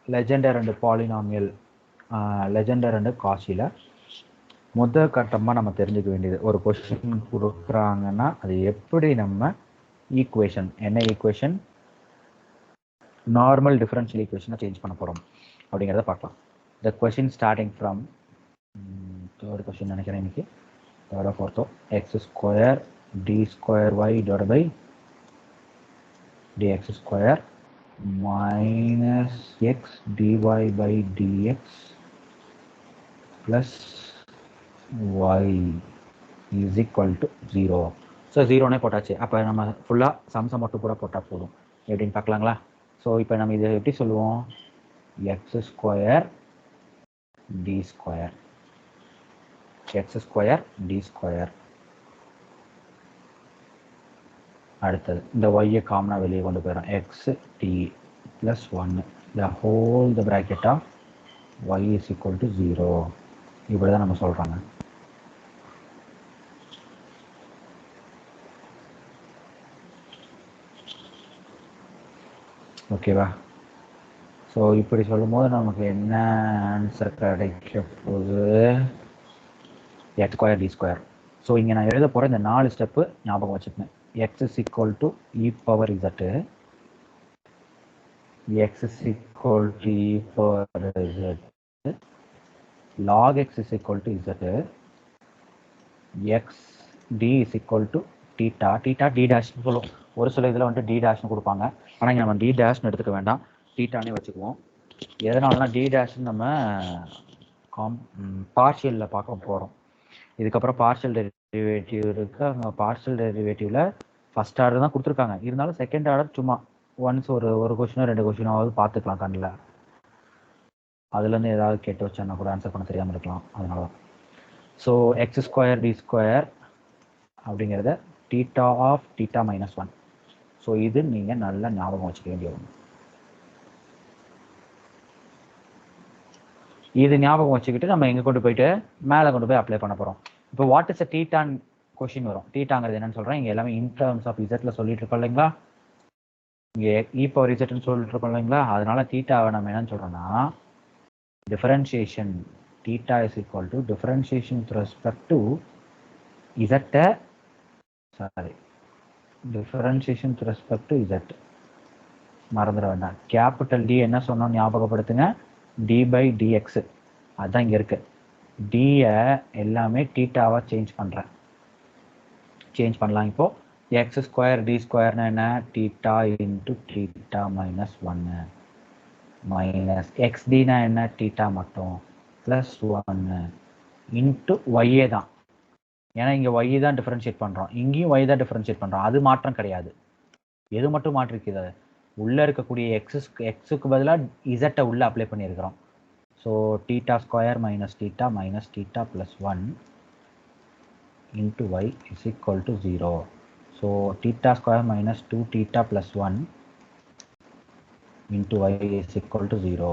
Legendre and polynomial, Legendre and காஷியில் முதல் கட்டமாக நம்ம தெரிஞ்சுக்க வேண்டியது, ஒரு கொஸ்டின் கொடுக்குறாங்கன்னா அது எப்படி நம்ம ஈக்குவேஷன், என்ன ஈக்குவேஷன், நார்மல் டிஃபரன்ஷியல் ஈக்குவேஷனை சேஞ்ச் பண்ண போகிறோம் அப்படிங்கிறத பார்க்கலாம். The question starting from third question நினைக்கிறேன் இன்னைக்கு, தேர்டோ ஃபோர்த்தோ, x square D square y divide by dx square minus x dy by dx plus y is equal to 0. So 0னே போட்டாச்சு. அப்போ நம்ம ஃபுல்லாக சம்ஸை மட்டும் கூட போட்டால் போதும். எப்படின்னு பார்க்கலாங்களா? ஸோ இப்போ நம்ம இதை எப்படி சொல்லுவோம், x square D square, x square D square. அடுத்தது இந்த ஒய்யை காமனாக வெளியே கொண்டு போயிடும், x D plus 1 the whole the bracket of y is equal to 0. இப்படி தான் நம்ம சொல்கிறாங்க. ஓகேவா? ஸோ இப்படி சொல்லும் போது நமக்கு என்ன ஆன்சர் கிடைக்க போகுது, x square D square. So இங்கே நான் எழுத போகிற இந்த 4 ஸ்டெப்பு ஞாபகம் வச்சுக்கேன். X is equal to e power z, x is equal to e power z, log x is equal to z, x d is equal to theta, theta d டேஷ்னு சொல்லுவோம். ஒரு சில இதில் வந்துட்டு டி டேஷ்னு கொடுப்பாங்க, ஆனால் இங்கே நம்ம டி டேஷ்னு எடுத்துக்க வேண்டாம், டீட்டானே வச்சுக்குவோம். எதனாலனா டி டேஷ்னு நம்ம பார்ஷியலில் பார்க்க போகிறோம். இதுக்கப்புறம் பார்ஷியல் டெரிவேட்டிவ் இருக்குது. அங்கே பார்ஷியல் டெரிவேட்டிவில் ஃபஸ்ட் ஆர்டர் தான் கொடுத்துருக்காங்க, இருந்தாலும் செகண்ட் ஆர்டர் சும்மா ஒன்ஸ் ஒரு கொஷினோ 2 கொஷினாவது பார்த்துக்கலாம் கண்ணில். அதுலேருந்து ஏதாவது கேட்டு வச்சோன்னா கூட ஆன்சர் பண்ண தெரியாமல் இருக்கலாம், அதனால தான். So X square D square அப்படிங்கிறத theta of theta minus 1. So இது நீங்கள் நல்லா ஞாபகம் வச்சுக்க வேண்டிய ஒன்று. இது ஞாபகம் வச்சுக்கிட்டு நம்ம எங்கே கொண்டு போயிட்டு மேலே கொண்டு போய் அப்ளை பண்ண போகிறோம். இப்போ வாட் இஸ் அ டீட்டான் கொஷின் வரும். டீட்டாங்கிறது என்னன்னு சொல்கிறேன். இங்கே எல்லாமே இன் டர்ம்ஸ் ஆஃப் இசட்டில் சொல்லிட்டு இருக்கோம் இல்லைங்களா. இங்கே இ பவர் இசட்னு சொல்லிட்டு இருக்கோம் இல்லைங்களா. அதனால தீட்டாவை நம்ம என்னன்னு சொல்கிறோம்னா differentiation theta is equal to differentiation with respect to z, differentiation with respect to z. மறந்துட வேண்டாம். கேபிட்டல் டி என்ன சொன்னோம் ஞாபகப்படுத்துங்க, டி பை டிஎக்ஸ். அதுதான் இங்கே இருக்கு. டியை எல்லாமே தீட்டாவாக சேஞ்ச் பண்ணலாம். இப்போ எக்ஸ் ஸ்கொயர் டி ஸ்கொயர்னா என்ன, theta into theta minus 1 minus எக்ஸ்டினா என்ன, தீட்டா மட்டும் ப்ளஸ் 1 இன்ட்டு ஒய்யே தான். ஏன்னா இங்கே ஒய் தான் டிஃபரன்ஷியேட் பண்ணுறோம், இங்கேயும் ஒய் தான் டிஃபரன்ஷியேட் பண்ணுறோம். அது மாற்றம் கிடையாது. எது மட்டும் மாற்றிருக்குது, உள்ளே இருக்கக்கூடிய எக்ஸுக்கு பதிலாக இசட்டை உள்ளே அப்ளை பண்ணியிருக்கிறோம். So theta square minus theta plus 1 into y is equal to 0. So theta square minus 2 theta plus 1 into y is equal to 0.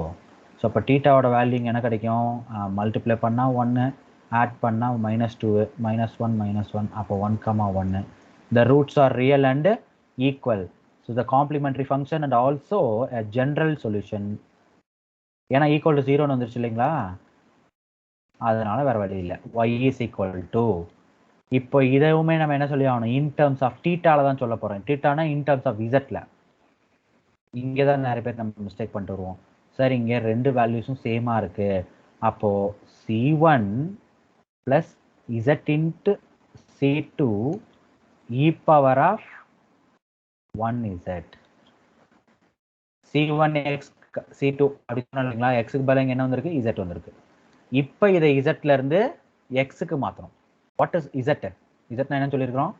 So அப்போ தீட்டாவோட வேல்யூ என்ன கிடைக்கும், மல்டிப்ளை பண்ணால் 1, ஆட் பண்ணால் -2, -1, அப்போ 1, 1. The roots are real and equal. So the complementary function and also a general solution. ஏன்னா equal to 0 வந்துருச்சு இல்லைங்களா, அதனால வேற வழி இல்லை. y is equal to, இப்போ இதுவுமே நம்ம என்ன சொல்லி ஆகணும், இன் டர்ம்ஸ் ஆஃப் தீட்டால தான் சொல்ல போறோம். தீட்டானா இன் டர்ம்ஸ் ஆஃப் இசட்ல. இங்கே தான் நிறைய பேர் நம்ம மிஸ்டேக் பண்ணிட்டு வருவோம். சார் இங்கே 2 வேல்யூஸும் சேமாக இருக்கு, அப்போ c1 plus z into c2 e power of 1z. c1x c2 அப்படி சொன்னீங்களா, எக்ஸுக்கு பதிலாக என்ன வந்திருக்கு, z வந்திருக்கு. இப்போ இதை zல இருந்து xக்கு மாற்றணும். What is z? zனா என்ன சொல்லியிருக்கிறோம்,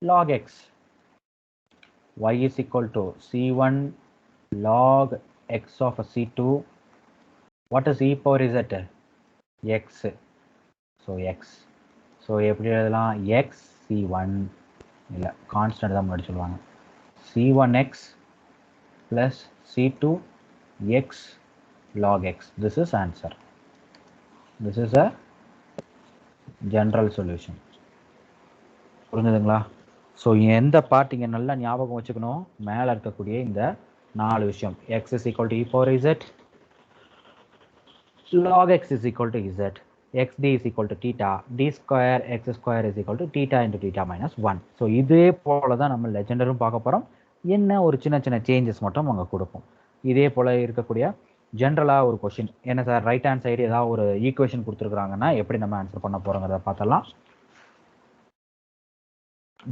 log x. y is equal to c1 log x of c2. What is e power z? x. So x. So எப்படி எழுதலாம், எக்ஸ் c1 இல்லை கான்ஸ்டன்ட் தான் முன்னாடி சொல்லுவாங்க, c1x plus c2 x log x. This is answer. This is a general solution. புரிஞ்சுதுங்களா? So எந்த part இங்கே நல்லா ஞாபகம் வச்சுக்கணும், மேலே இருக்கக்கூடிய இந்த 4 விஷயம். x is equal to e power z, log x is equal to z, xd is equal to theta, d square x square is equal to theta into theta minus 1. So இதே போல தான் நம்ம லெஜெண்டரும் பார்க்க போகிறோம். என்ன ஒரு சின்ன சேஞ்சஸ் மட்டும் அங்கே கொடுப்போம். இதே போல் இருக்கக்கூடிய ஜென்ரலாக ஒரு கொஷின் என்ன சார், ரைட் ஹேண்ட் சைடு ஏதாவது ஒரு ஈக்குவேஷன் கொடுத்துருக்குறாங்கன்னா எப்படி நம்ம ஆன்சர் பண்ண போகிறோங்கிறத பார்த்தலாம்.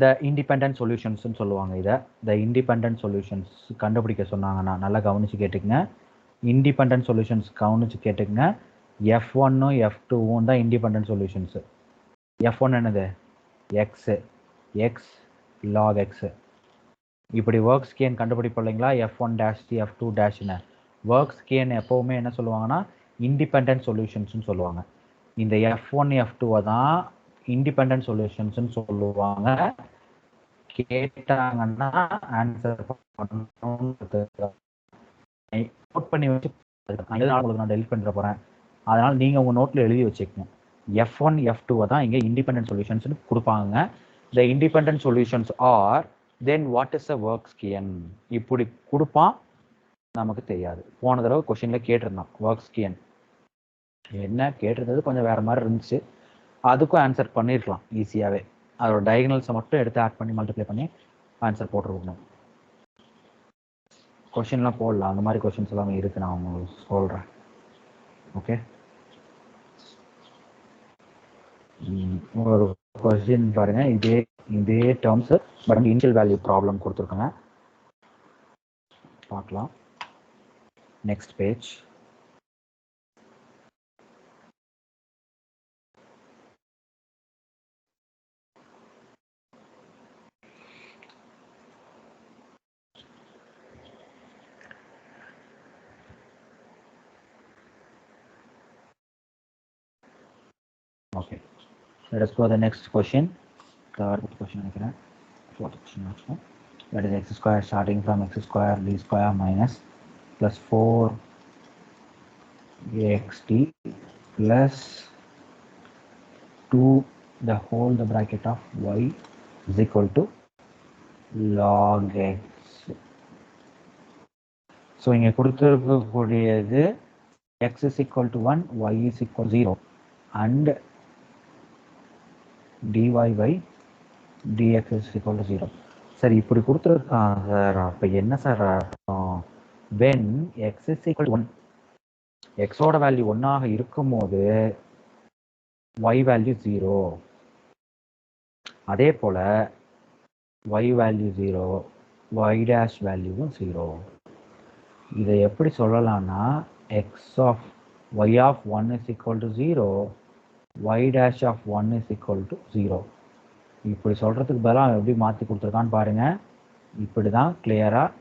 த இண்டிபெண்டன்ட் சொல்யூஷன்ஸ்னு சொல்லுவாங்க இதை. த இண்டிபெண்டன்ட் சொல்யூஷன்ஸ் கண்டுபிடிக்க சொன்னாங்கன்னா நல்லா கவனித்து கேட்டுக்குங்க. இண்டிபெண்டன்ட் சொல்யூஷன்ஸ் கவனித்து கேட்டுக்குங்க. F1ம் F2வும் தான் இண்டிபெண்டன்ட் சொல்யூஷன்ஸு. F1 என்னது, எக்ஸு, எக்ஸ் லாக் எக்ஸு. இப்படி ஒர்க் ஸ்கேன் கண்டுபிடிப்போம் இல்லைங்களா, F1 dash F2 டேஷ்னு. Work scan எப்போவுமே என்ன சொல்லுவாங்கன்னா இண்டிபெண்டன்ட் சொல்யூஷன்ஸ்னு சொல்லுவாங்க. இந்த F1 F2 தான் இண்டிபெண்டன்ட் சொல்யூஷன்ஸ்னு சொல்லுவாங்க. கேட்டாங்கன்னா ஆன்சர் நோட் பண்ணி வச்சு உங்களுக்கு நான் டெலிட் பண்ணிட போகிறேன். அதனால் நீங்கள் உங்கள் நோட்டில் எழுதி வச்சுக்கணும். F1 F2 தான் இங்கே இண்டிபெண்டன்ட் சொல்யூஷன்ஸ்னு கொடுப்பாங்க. The independent solutions are then what is a Wronskian, இப்படி கொடுப்பான். நமக்கு தெரியாது. போன தடவை கொஸ்டின்ல கேட்டிருந்தான் ஒர்க் ஸ்கேன் என்ன கேட்டிருந்தது, கொஞ்சம் வேற மாதிரி இருந்துச்சு. அதுக்கும் ஆன்சர் பண்ணியிருக்கலாம் ஈஸியாகவே. அதோட டயகனல்ஸை மட்டும் எடுத்து ஆட் பண்ணி மல்டிப்ளை பண்ணி ஆன்சர் போட்டுருக்கணும். கொஷின்லாம் போடலாம், அந்த மாதிரி கொஷின்ஸ் எல்லாமே இருக்கு, நான் உங்களுக்கு சொல்கிறேன். ஓகே, ஒரு கொஸ்டின் பாருங்க, இதே terms but initial value problem கொடுத்துருக்காங்க, பார்க்கலாம். Next page. Okay, let us go to the next question. Third question again. Fourth question also. That is x square starting from x square d square minus plus 4xt plus 2 the whole the bracket of y is equal to log x. So இங்க கொடுத்திருக்கக்கூடியது x is equal to 1, y is equal to 0 and dy by dx is equal to 0. Sir இப்படி கொடுத்துருக்காங்க sir, அப்போ என்ன sir அர்த்தம்? when x is equal to 1, எக்ஸோட value 1ஆக இருக்கும் போது y value 0, அதே போல y வேல்யூ 0, y dash வேல்யூவும் 0. இதை எப்படி சொல்லலாம்னா x of y of 1 is equal to 0, y dash of 1 is equal to 0. இப்படி சொல்றதுக்கு பதிலாக எப்படி மாற்றி கொடுத்துருக்கான்னு பாருங்க. இப்படி தான் கிளியராக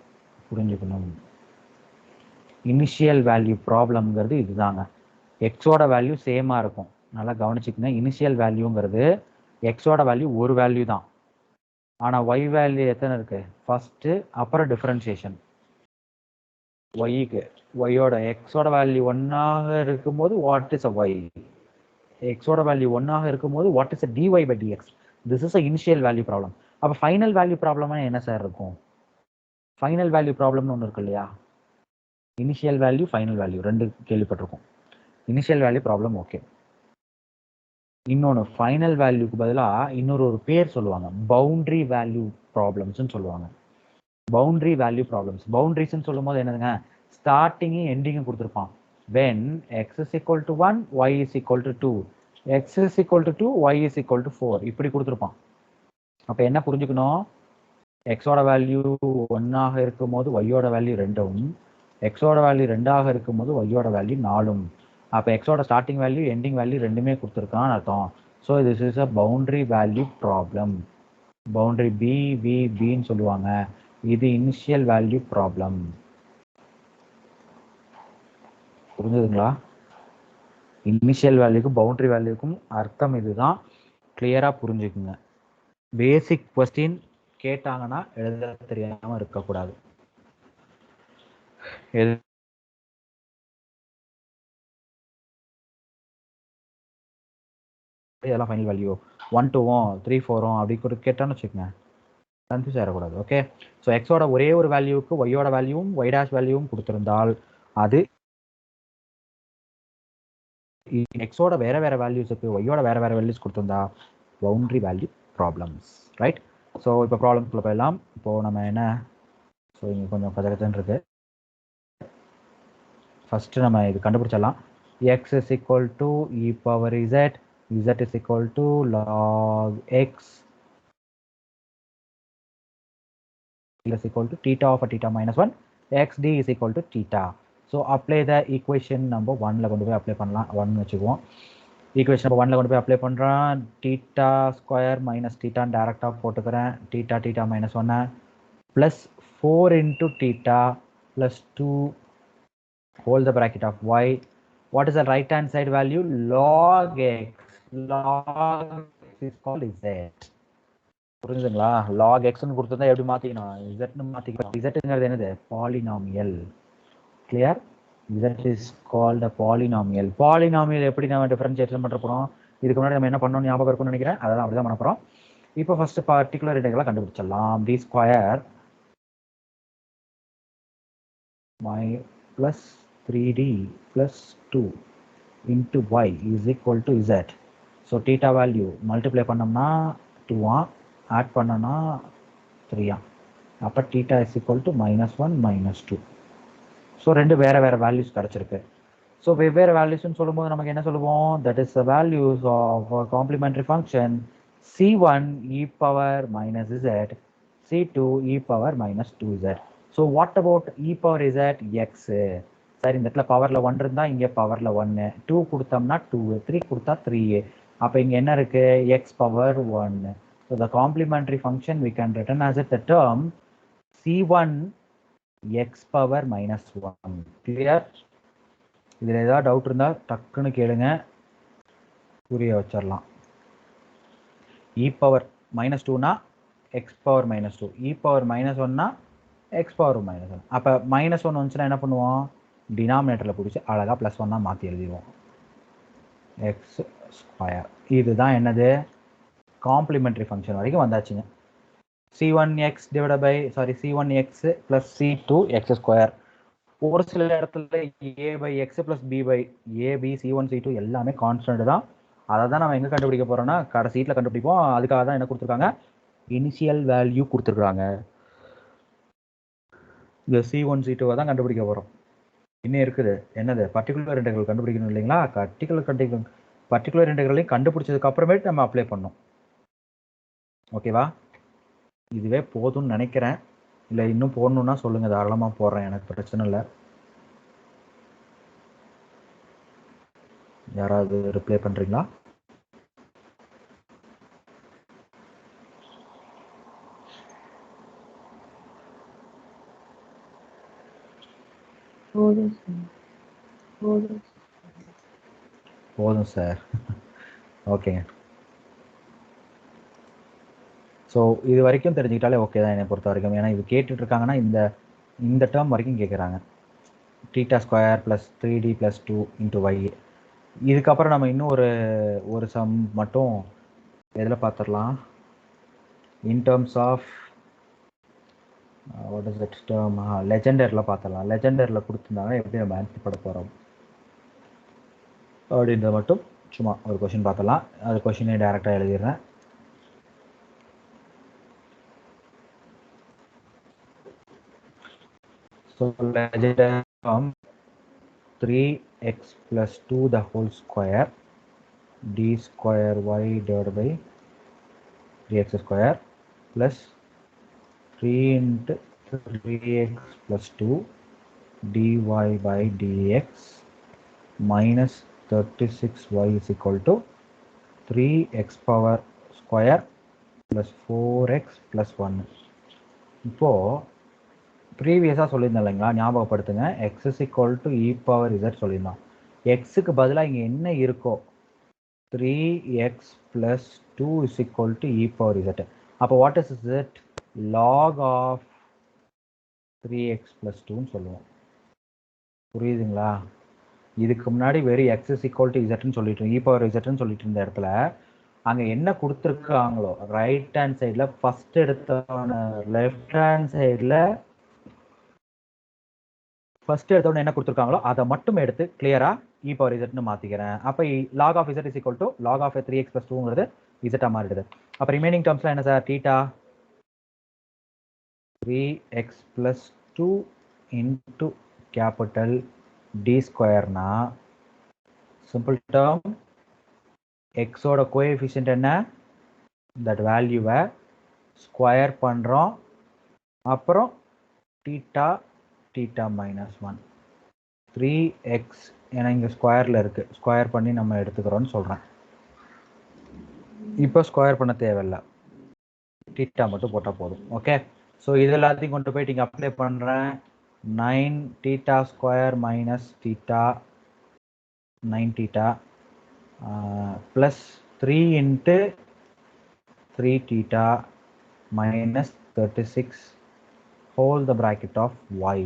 புரிஞ்சுக்கணும். இனிஷியல் வேல்யூ ப்ராப்ளம்ங்கிறது இதுதாங்க. எக்ஸோட வேல்யூ சேமாக இருக்கும், நல்லா கவனிச்சுக்கங்க. இனிஷியல் வேல்யூங்கிறது எக்ஸோட வேல்யூ ஒரு வேல்யூ தான், ஆனால் ஒய் வேல்யூ எத்தனை இருக்கு? ஃபர்ஸ்ட்டு, அப்புறம் டிஃப்ரென்சியேஷன். ஒய்க்கு ஒய்யோட எக்ஸோட வேல்யூ 1ஆக இருக்கும்போது வாட் இஸ் அ ஒய், எக்ஸோட வேல்யூ 1ஆக இருக்கும்போது what is a dy by dx. This is a initial value problem. அப்போ ஃபைனல் வேல்யூ ப்ராப்ளம்னா என்ன சார் இருக்கும்? ஃபைனல் வேல்யூ ப்ராப்ளம்னு ஒன்று இருக்கு இல்லையா? இனிஷியல் வேல்யூ ஃபைனல் வேல்யூ ரெண்டு கேள்விப்பட்டிருக்கோம். Initial value problem okay. இன்னொன்று ஃபைனல் வேல்யூக்கு பதிலாக இன்னொரு பேர் சொல்லுவாங்க, பவுண்டரி வேல்யூ ப்ராப்ளம்ஸ்ன்னு சொல்லுவாங்க. Boundary value problems. பவுண்டரிஸ்ன்னு சொல்லும் போது என்னதுங்க, ஸ்டார்டிங்கும் எண்டிங்கும் கொடுத்துருப்பான். when x is equal to 1, y is equal to 2, x is equal to 2, y is equal to 4 இப்படி கொடுத்துருப்பான். அப்போ என்ன புரிஞ்சுக்கணும்? எக்ஸோட வேல்யூ 1ஆக இருக்கும் போது ஒய்யோட வேல்யூ 2ம், எக்ஸோட வேல்யூ 2ஆக இருக்கும் போது ஒய்யோட வேல்யூ 4ம். அப்போ எக்ஸோட ஸ்டார்டிங் வேல்யூ எண்டிங் வேல்யூ ரெண்டுமே கொடுத்துருக்கான்னு அர்த்தம். So this is a boundary value problem. Boundary பின்னு சொல்லுவாங்க. இது இனிஷியல் வேல்யூ ப்ராப்ளம். புரிஞ்சுதுங்களா? இனிஷியல் வேல்யூக்கும் பவுண்டரி வேல்யூக்கும் அர்த்தம் இதுதான். கிளியரா புரிஞ்சுக்குங்க. பேசிக் கொஸ்டின் கேட்டாங்கன்னா எழுத தெரியாம இருக்கக்கூடாது. இதெல்லாம் ஃபைனல் வேல்யூ 1 2 3 4 அப்படி கூட கேட்டான்னு வச்சுக்கோங்க, கன்ஃபியூஸ் ஆகிடக்கூடாது. ஓகே, ஸோ எக்ஸோட ஒரே ஒரு வேல்யூவுக்கு ஒய்யோட வேல்யூவும் ஒய் டேஷ் வேல்யூவும் கொடுத்துருந்தால் அது எக்ஸோட வேற வேற வேல்யூஸுக்கு ஒய்யோட வேற வேற வேல்யூஸ் கொடுத்துருந்தா boundary value problems. Right? So இப்போ ப்ராப்ளம்ஸ்குள்ள போயிடலாம். இப்போது நம்ம என்ன, ஸோ இங்கே கொஞ்சம் கதகத்தன் இருக்கு. ஃபஸ்ட்டு நம்ம இது கண்டுபிடிச்சிடலாம். X is equal to e power Z, Z is equal to log x is equal to theta of a theta minus 1, xd is equal to theta. So apply the equation number 1ல கொண்டு போய் apply பண்ணலாம். 1 வச்சுக்குவோம். Equation number 1ல கொண்டு போய் apply பண்ணுறேன். theta square minus thetaன்னு டேரெக்டாக போட்டுக்கிறேன். theta minus 1 plus 4 into theta plus 2 hold the bracket of y. What is the right hand side value? Log x. Log x is called z. புரிஞ்சுதுங்களா? Lock எக்ஸ்ன்னு கொடுத்துருந்தா எப்படி மாற்றிக்கணும்? இசட்னு மாற்றிக்கணும். இசட்டுங்கிறது என்னது? Polynomial. Clear? Z is called a polynomial. Polynomial எப்படி நம்ம differentiation பண்ணுற போகிறோம்? இதுக்கு முன்னாடி நம்ம என்ன பண்ணோம் ஞாபகம் இருக்கும்னு நினைக்கிறேன். அதெல்லாம் அப்படி தான் பண்ண போகிறோம். இப்போ ஃபர்ஸ்ட் பர்டிகுலர் இன்டெக்ரலை கண்டுபிடிச்சிடலாம். D square y plus 3d plus 2 into y is equal to z. So theta value multiply பண்ணோம்னா 2 ஆட் பண்ணனா 3 அப்போ theta is equal to -1 -2. So ரெண்டு வேறு வேறு வேல்யூஸ் கிடச்சிருக்கு. ஸோ வெவ்வேறு வேல்யூஸ்ன்னு சொல்லும்போது நமக்கு என்ன சொல்லுவோம்? That is the values of complementary function c1 e power minus z, c2 e power minus 2z. So what about e power z x? Sir இந்த இடத்துல பவரில் 1 இருந்தால் இங்கே பவரில் 1, 2 கொடுத்தோம்னா 2, 3 கொடுத்தா 3. அப்போ இங்கே என்ன இருக்குது? X power 1. So the complementary function we can written as the term c1 x power minus 1. Clear? இதில் ஏதாவது டவுட் இருந்தால் டக்குன்னு கேளுங்க. புரிய வச்சிடலாம். e பவர் மைனஸ் டூனா x power minus two, e power minus ஒன்னா எக்ஸ் பவர் மைனஸ் ஒன். அப்போ மைனஸ் ஒன் வந்துச்சுன்னா என்ன பண்ணுவோம், டினாமினேட்டரில் பிடிச்சி அழகாக ப்ளஸ் ஒன்னா மாற்றி எழுதிடுவோம், எக்ஸ் ஸ்கொயர். இதுதான் என்னது, காம்ப்ளிமெண்ட்ரி ஃபங்க்ஷன் வரைக்கும் வந்தாச்சுங்க. c1x divide by c1x plus c2x square. ஒரு சில இடத்துல a by x plus b by ab c1 c2 எல்லாமே கான்ஸ்டன்ட் தான். அதை தான் நம்ம எங்கே கண்டுபிடிக்க போகிறோம்னா கடைசியில் கண்டுபிடிப்போம். அதுக்காக தான் என்ன கொடுத்துருக்காங்க, இனிஷியல் வேல்யூ கொடுத்துருக்காங்க. இந்த c1 c2 தான் கண்டுபிடிக்க போகிறோம். இன்னும் இருக்குது என்னது, பர்டிகுலர் இன்டெக்ரல் கண்டுபிடிக்கணும் இல்லைங்களா. பர்டிகுலர் இன்டெக்ரலையும் கண்டுபிடிச்சதுக்கு அப்புறமேட்டு நம்ம அப்ளை பண்ணோம். ஓகேவா, இதுவே போதும்னு நினைக்கிறேன். இல்லை இன்னும் போடணுன்னா சொல்லுங்கள், தாராளமாக போடுறேன், எனக்கு பிரச்சனை இல்லை. யாராவது ரிப்ளை பண்ணுறீங்களா? போதும் சார். ஓகேங்க. ஸோ இது வரைக்கும் தெரிஞ்சுக்கிட்டாலே ஓகே தான் என்னை பொறுத்த வரைக்கும். ஏன்னா இது கேட்டுட்டு இருக்காங்கன்னா இந்த டேர்ம் வரைக்கும் கேட்குறாங்க, theta square plus 3d plus 2 into y. இதுக்கப்புறம் நம்ம இன்னும் ஒரு சம் மட்டும் எதில் பார்த்துடலாம், in terms of what is that term, லெஜெண்டரில் பார்த்துடலாம். லெஜெண்டரில் கொடுத்துருந்தாங்கன்னா எப்படி நம்ம ஆன்சர் பண்ண போகிறோம் அப்படின்றத மட்டும் சும்மா ஒரு கொஷின் பார்த்துடலாம். அது கொஷினே டேரெக்டாக எழுதிடுறேன். So legendary term 3x plus 2 the whole square d square y divided by 3x square plus 3 into 3x plus 2 dy by dx minus 36y is equal to 3x power square plus 4x plus 1. இப்போ ப்ரீவியஸாக சொல்லியிருந்தேன் இல்லைங்களா, ஞாபகப்படுத்துங்க. X is equal to e power z சொல்லியிருந்தோம். எக்ஸுக்கு பதிலாக இங்கே என்ன இருக்கோ 3x plus 2 is equal to e power z. அப்போ what is it, log of 3x plus 2ன்னு சொல்லுவோம். புரியுதுங்களா? இதுக்கு முன்னாடி வெறும் எக்ஸ் இஸ் ஈக்குவல் டு இசட்னு சொல்லிட்டு இ பவர் இசட்னு சொல்லிட்டு இருந்த இடத்துல அங்கே என்ன கொடுத்துருக்காங்களோ ரைட் ஹேண்ட் சைடில் ஃபஸ்ட் எடுத்தவன லெஃப்ட் ஹேண்ட் சைடில் ஃபர்ஸ்ட் எடுத்தோடனே என்ன கொடுத்துருக்காங்களோ அதை மட்டும் எடுத்து கிளியரா இ பவர் இசட்னு மாற்றிக்கிறேன். அப்போ log of z is equal to log of 3x plus 2ங்கிறது இசட்டாக மாறிடுது. அப்போ ரிமைனிங் டேர்ம்ஸ்லாம் என்ன sir, theta 3x plus 2 into capital d ஸ்கொயர்னா சிம்பிள் டேர்ம் எக்ஸோட கோஎஃபிஷியன்ட் என்ன, தட் வேல்யூவை ஸ்கொயர் பண்ணுறோம். அப்புறம் தீட்டா மைனஸ் 1 3x ஏன்னா இங்கே ஸ்கொயரில் இருக்குது, ஸ்கொயர் பண்ணி நம்ம எடுத்துக்கிறோன்னு சொல்கிறேன். இப்போ ஸ்கொயர் பண்ண தேவையில்லை, தீட்டா மட்டும் போட்டால் போதும். ஓகே, ஸோ இது எல்லாத்தையும் கொண்டு போயிட்டு இங்கே அப்ளை பண்ணுறேன். 9 theta square minus theta 9 theta plus 3 into 3 theta minus 36 whole the bracket of y.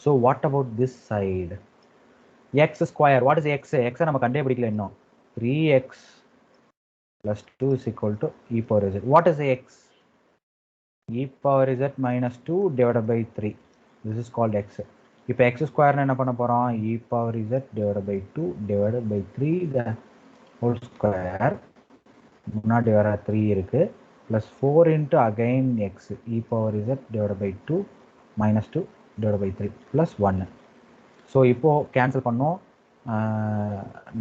So what about this side, x square, what is x, x நம்ம கண்டே பிடிக்கல இன்னும். 3x plus 2 is equal to e power z. What is x, e power z minus 2 divided by 3, this is called x. இப்போ x square என்ன பண்ண போறோம், e power z divided by 2 divided by 3 the whole square, முன்னாடி வர 3 இருக்கு, plus 4 into again x e power z divided by 2 minus 2 divided by 3 plus 1. So இப்போது cancel பண்ணோம்,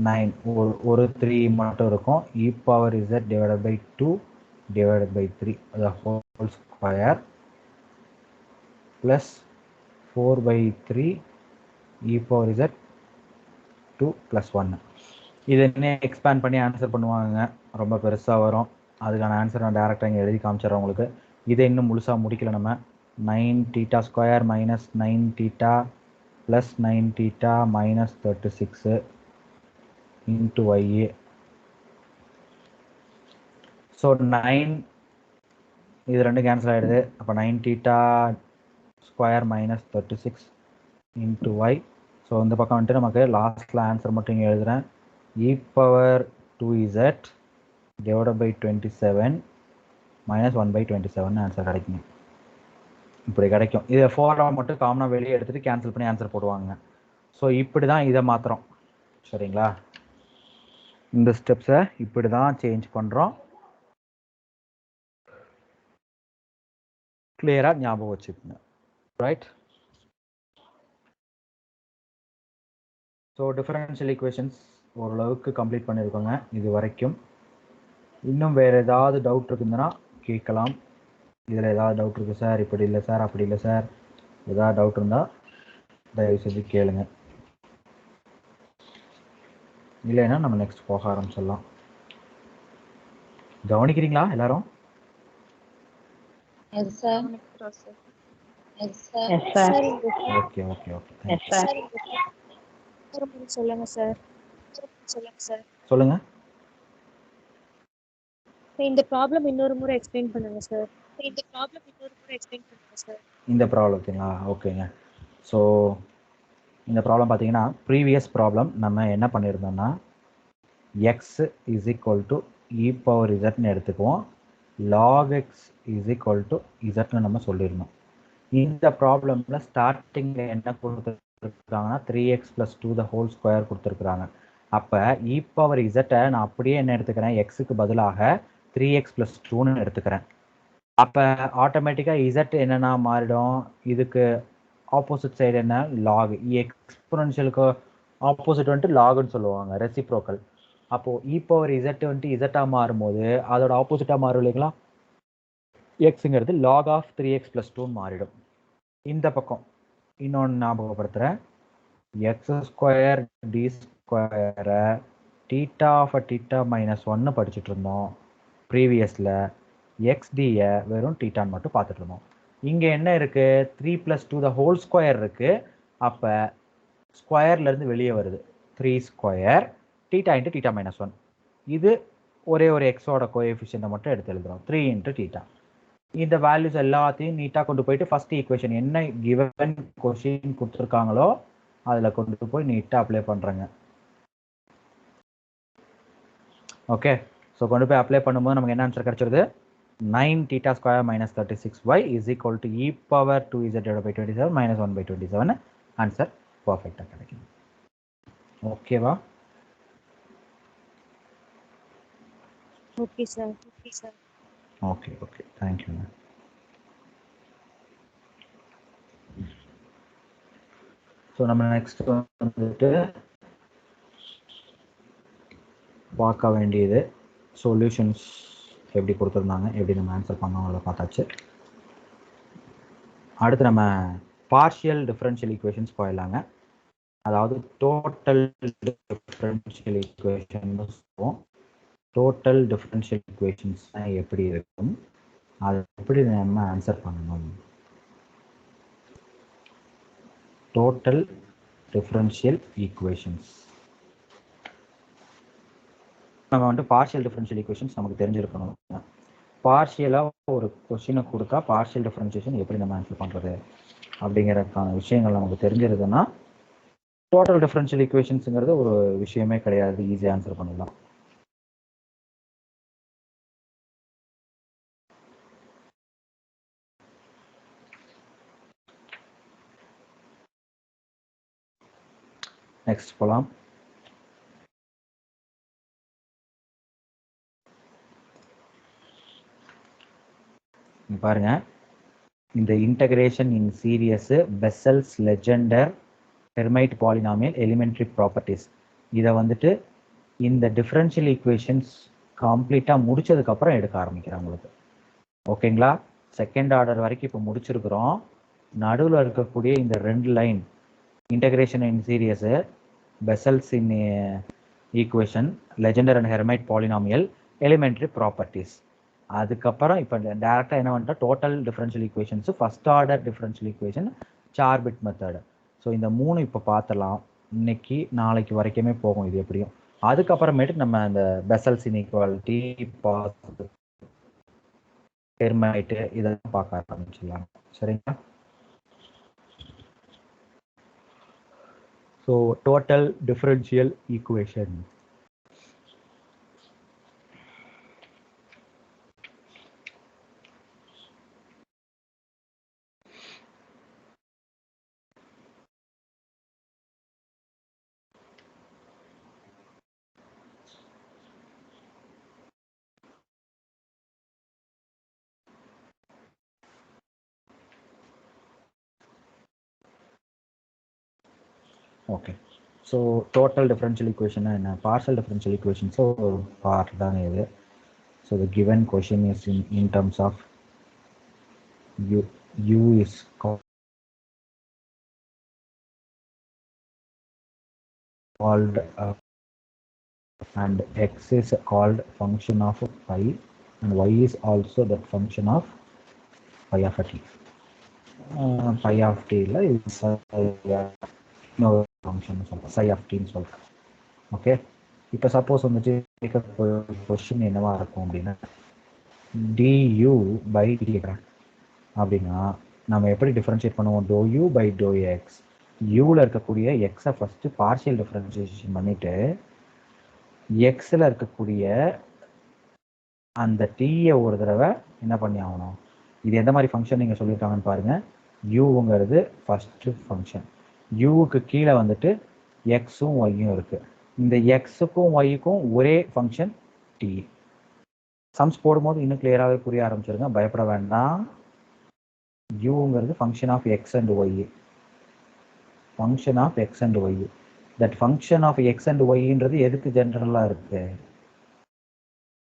9 ஒரு 3 மட்டும் இருக்கும். e power z divided by 2 divided by 3 the whole square plus 4 by 3 e power z 2 plus 1. இது என்ன expand பண்ணி answer பண்ணுவாங்க, ரொம்ப பெருசாக வரும். அதுக்கான ஆன்சர் நான் டேரெக்டாக இங்கே எழுதி காமிச்சிடறேன் உங்களுக்கு. இதை இன்னும் முழுசாக முடிக்கல நம்ம. 9 theta square minus 9 theta plus 9 theta minus 36 into y so 9 இது ரெண்டு கேன்சல் ஆகிடுது. அப்போ 9 theta square minus 36 into y. So இந்த பக்கம் வந்துட்டு நமக்கு லாஸ்ட்டில் ஆன்சர் மட்டும் இங்கே எழுதுகிறேன். e power 2z divided by 27 minus 1/27 answer கிடைக்குங்க. இப்படி கிடைக்கும். இதை 4 மட்டும் காமனாக வெளியே எடுத்துகிட்டு கேன்சல் பண்ணி ஆன்சர் போடுவாங்க. ஸோ இப்படி தான் இதை மாற்றுறோம். சரிங்களா? இந்த ஸ்டெப்ஸை இப்படி தான் சேஞ்ச் பண்ணுறோம். கிளியராக ஞாபகம் வச்சுக்கோங்க. ரைட்? ஸோ டிஃபரன்ஷியல் ஈக்குவேஷன்ஸ் ஓரளவுக்கு கம்ப்ளீட் பண்ணியிருக்கோங்க இது வரைக்கும். இன்னும் வேறு ஏதாவது டவுட் இருக்குதுன்னா கேட்கலாம். இதில் ஏதாவது டவுட் இருக்குது சார், இப்படி இல்லை சார், அப்படி இல்லை சார், ஏதாவது டவுட் இருந்தால் தயவு செஞ்சு கேளுங்க. இல்லைன்னா நம்ம நெக்ஸ்ட் போக ஆரம்பிச்சிடலாம். கவனிக்கிறீங்களா எல்லாரும்? Okay okay okay. சொல்லுங்க சார். சொல்லுங்க. இந்த ப்ராப்ளம் இன்னொரு முறை எக்ஸ்பிளைன் பண்ணுங்க சார். இந்த ப்ராப்ளத்துங்களா? ஓகேங்க. ஸோ இந்த ப்ராப்ளம் பார்த்தீங்கன்னா ப்ரீவியஸ் ப்ராப்ளம் நம்ம என்ன பண்ணியிருந்தோம்னா x is equal to e power இசட்னு எடுத்துக்குவோம். Log x is equal to இசட்னு நம்ம சொல்லியிருந்தோம். இந்த ப்ராப்ளமில் ஸ்டார்டிங்கில் என்ன கொடுத்துருக்காங்கன்னா 3x + 2 த ஹோல் ஸ்கொயர் கொடுத்துருக்குறாங்க. அப்போ இ பவர் இசட்டை நான் அப்படியே என்ன எடுத்துக்கிறேன், எக்ஸுக்கு பதிலாக 3x + 2ன்னு எடுத்துக்கிறேன். அப்போ ஆட்டோமேட்டிக்காக இசட் என்னென்னா மாறிடும், இதுக்கு ஆப்போசிட் சைடு என்ன லாக். எக்ஸ்பொனன்ஷியலுக்கு ஆப்போசிட் வந்துட்டு லாகுன்னு சொல்லுவாங்க, ரெசிப்ரோக்கல். அப்போது இ பவர் இசட் வந்துட்டு இசட்டாக மாறும்போது அதோட ஆப்போசிட்டாக மாறும் இல்லைங்களா, எக்ஸுங்கிறது லாக் ஆஃப் 3x + 2 மாறிடும். இந்த பக்கம் இன்னொன்று ஞாபகப்படுத்துகிறேன், x² d² theta of theta -1 படிச்சுட்டு இருந்தோம் ப்ரீவியஸில். xdயை வெறும் தீட்டான்னு மட்டும் பார்த்துட்டு இருந்தோம். இங்கே என்ன இருக்குது, 3 + 2 த ஹோல் ஸ்கொயர் இருக்குது. அப்போ ஸ்கொயர்லேருந்து வெளியே வருது 3² தீட்டா இன்ட்டு தீட்டா -1. இது ஒரே ஒரு எக்ஸோட கோஎஃபிஷியன்ட்டை மட்டும் எடுத்து எழுதுகிறோம், 3 இன்ட்டு தீட்டா. இந்த வேல்யூஸ் எல்லாத்தையும் நீட்டாக கொண்டு போயிட்டு ஃபர்ஸ்ட் ஈக்குவேஷன் என்ன கிவன் கொஸ்டின் கொடுத்துருக்காங்களோ அதில் கொண்டு போய் நீட்டாக அப்ளை பண்ணுறேங்க. ஓகே, ஸோ கொண்டு போய் அப்ளை பண்ணும்போது நமக்கு என்ன ஆன்சர் கிடச்சிருது, 9 θ² - 36y is equal to e power 2z / 27 - 1/27. Answer பர்ஃபெக்டாக கிடைக்கும். ஓகேவா? Okay sir. ஓகே ஓகே, தேங்க்யூங்க. ஸோ நம்ம நெக்ஸ்ட் வந்துட்டு பார்க்க வேண்டியது சொல்யூஷன்ஸ் எப்படி கொடுத்துருந்தாங்க, எப்படி நம்ம ஆன்சர் பண்ணோம் அதை பார்த்தாச்சு. அடுத்து நம்ம பார்ஷியல் டிஃபரன்ஷியல் ஈக்குவேஷன்ஸ் போயிடலாங்க. அதாவது டோட்டல் டிஃபரன்ஷியல் ஈக்குவேஷன் சொல்லுவோம். டோட்டல் டிஃபரன்ஷியல் ஈக்குவேஷன்ஸ் எப்படி இருக்கும், அதை எப்படி நம்ம ஆன்சர் பண்ணணும். டோட்டல் டிஃபரன்ஷியல் ஈக்குவேஷன்ஸ் நம்ம வந்துட்டு பார்ஷியல் டிஃபரன்ஷியல் ஈக்குவேஷன்ஸ் நமக்கு தெரிஞ்சிருக்கணும். பார்ஷியலாக ஒரு கொஸ்டினை கொடுத்தா பார்ஷியல் டிஃபரன்ஷியேஷன் எப்படி நம்ம ஆன்சர் பண்ணுறது அப்படிங்கிறதுக்கான விஷயங்கள் நமக்கு தெரிஞ்சிருதுன்னா டோட்டல் டிஃபரன்ஷியல் ஈக்குவேஷன்ஸுங்கிறது ஒரு விஷயமே கிடையாது, ஈஸியாக ஆன்சர் பண்ணலாம். நெக்ஸ்ட் போகலாம். பாருங்க, இந்த integration in series Bessel's Legendre Hermite polynomial elementary properties, இதை வந்துட்டு இந்த டிஃபரன்ஷியல் ஈக்குவேஷன்ஸ் கம்ப்ளீட்டாக முடிச்சதுக்கப்புறம் எடுக்க ஆரம்பிக்கிறேன் உங்களுக்கு. ஓகேங்களா? செகண்ட் ஆர்டர் வரைக்கும் இப்போ முடிச்சிருக்கிறோம். நடுவில் இருக்கக்கூடிய இந்த 2 line integration in series Bessel's in equation Legendre and Hermite polynomial elementary properties, அதுக்கப்புறம் இப்போ டேரெக்டாக என்ன பண்ணிட்டா total differential equations first order differential equation Charpit's method. So இந்த 3 இப்போ பார்த்துடலாம். இன்னைக்கு நாளைக்கு வரைக்குமே போகும் இது எப்படியும். அதுக்கப்புறமேட்டு நம்ம இந்த பெசல்ஸ் இன்இக்வாலிட்டி பார்த்து டெர்மைட்டு இதெல்லாம் பார்க்க ஆரம்பிச்சிடலாம். சரிங்களா? So total differential equation. Okay. So total differential equation என்ன? பார்ஷியல் டிஃபரன்ஷியல் ஈக்குவேஷன்ஸோ ஒரு பார்ட் தான் இது. So the given question is in terms of u is called and x is called function of phi and y is also that function of phi of t. Phi of t ல இன்னொரு function சொல்கிறோம், psi of t ன்னு சொல்கிறோம். Okay. இப்போ suppose வந்துட்டு question என்னவா இருக்கும் அப்படின்னா du by dt அப்படின்னா நம்ம எப்படி டிஃபரன்ஷியேட் பண்ணுவோம்? Do u by to x. யூவில் இருக்கக்கூடிய எக்ஸை ஃபஸ்ட்டு பார்ஷியல் டிஃபரன்ஷியேஷன் பண்ணிவிட்டு எக்ஸில் இருக்கக்கூடிய அந்த டீயை ஒரு தடவை என்ன பண்ணி ஆகணும்? இது எந்த மாதிரி ஃபங்க்ஷன் நீங்கள் சொல்லியிருக்காங்கன்னு பாருங்கள். யூங்கிறது ஃபஸ்ட்டு ஃபங்க்ஷன். யூவுக்கு கீழே வந்துட்டு எக்ஸும் ஒய்யும் இருக்குது. இந்த எக்ஸுக்கும் ஒய்யுக்கும் ஒரே ஃபங்க்ஷன் டி. சம்ஸ் போடும்போது இன்னும் கிளியராகவே புரிய ஆரம்பிச்சிருங்க, பயப்பட வேண்டாம். யூங்கிறது function of x and y. Function of x and y. That function of x and ஒய்ன்றது எதுக்கு ஜென்ரலாக இருக்கு?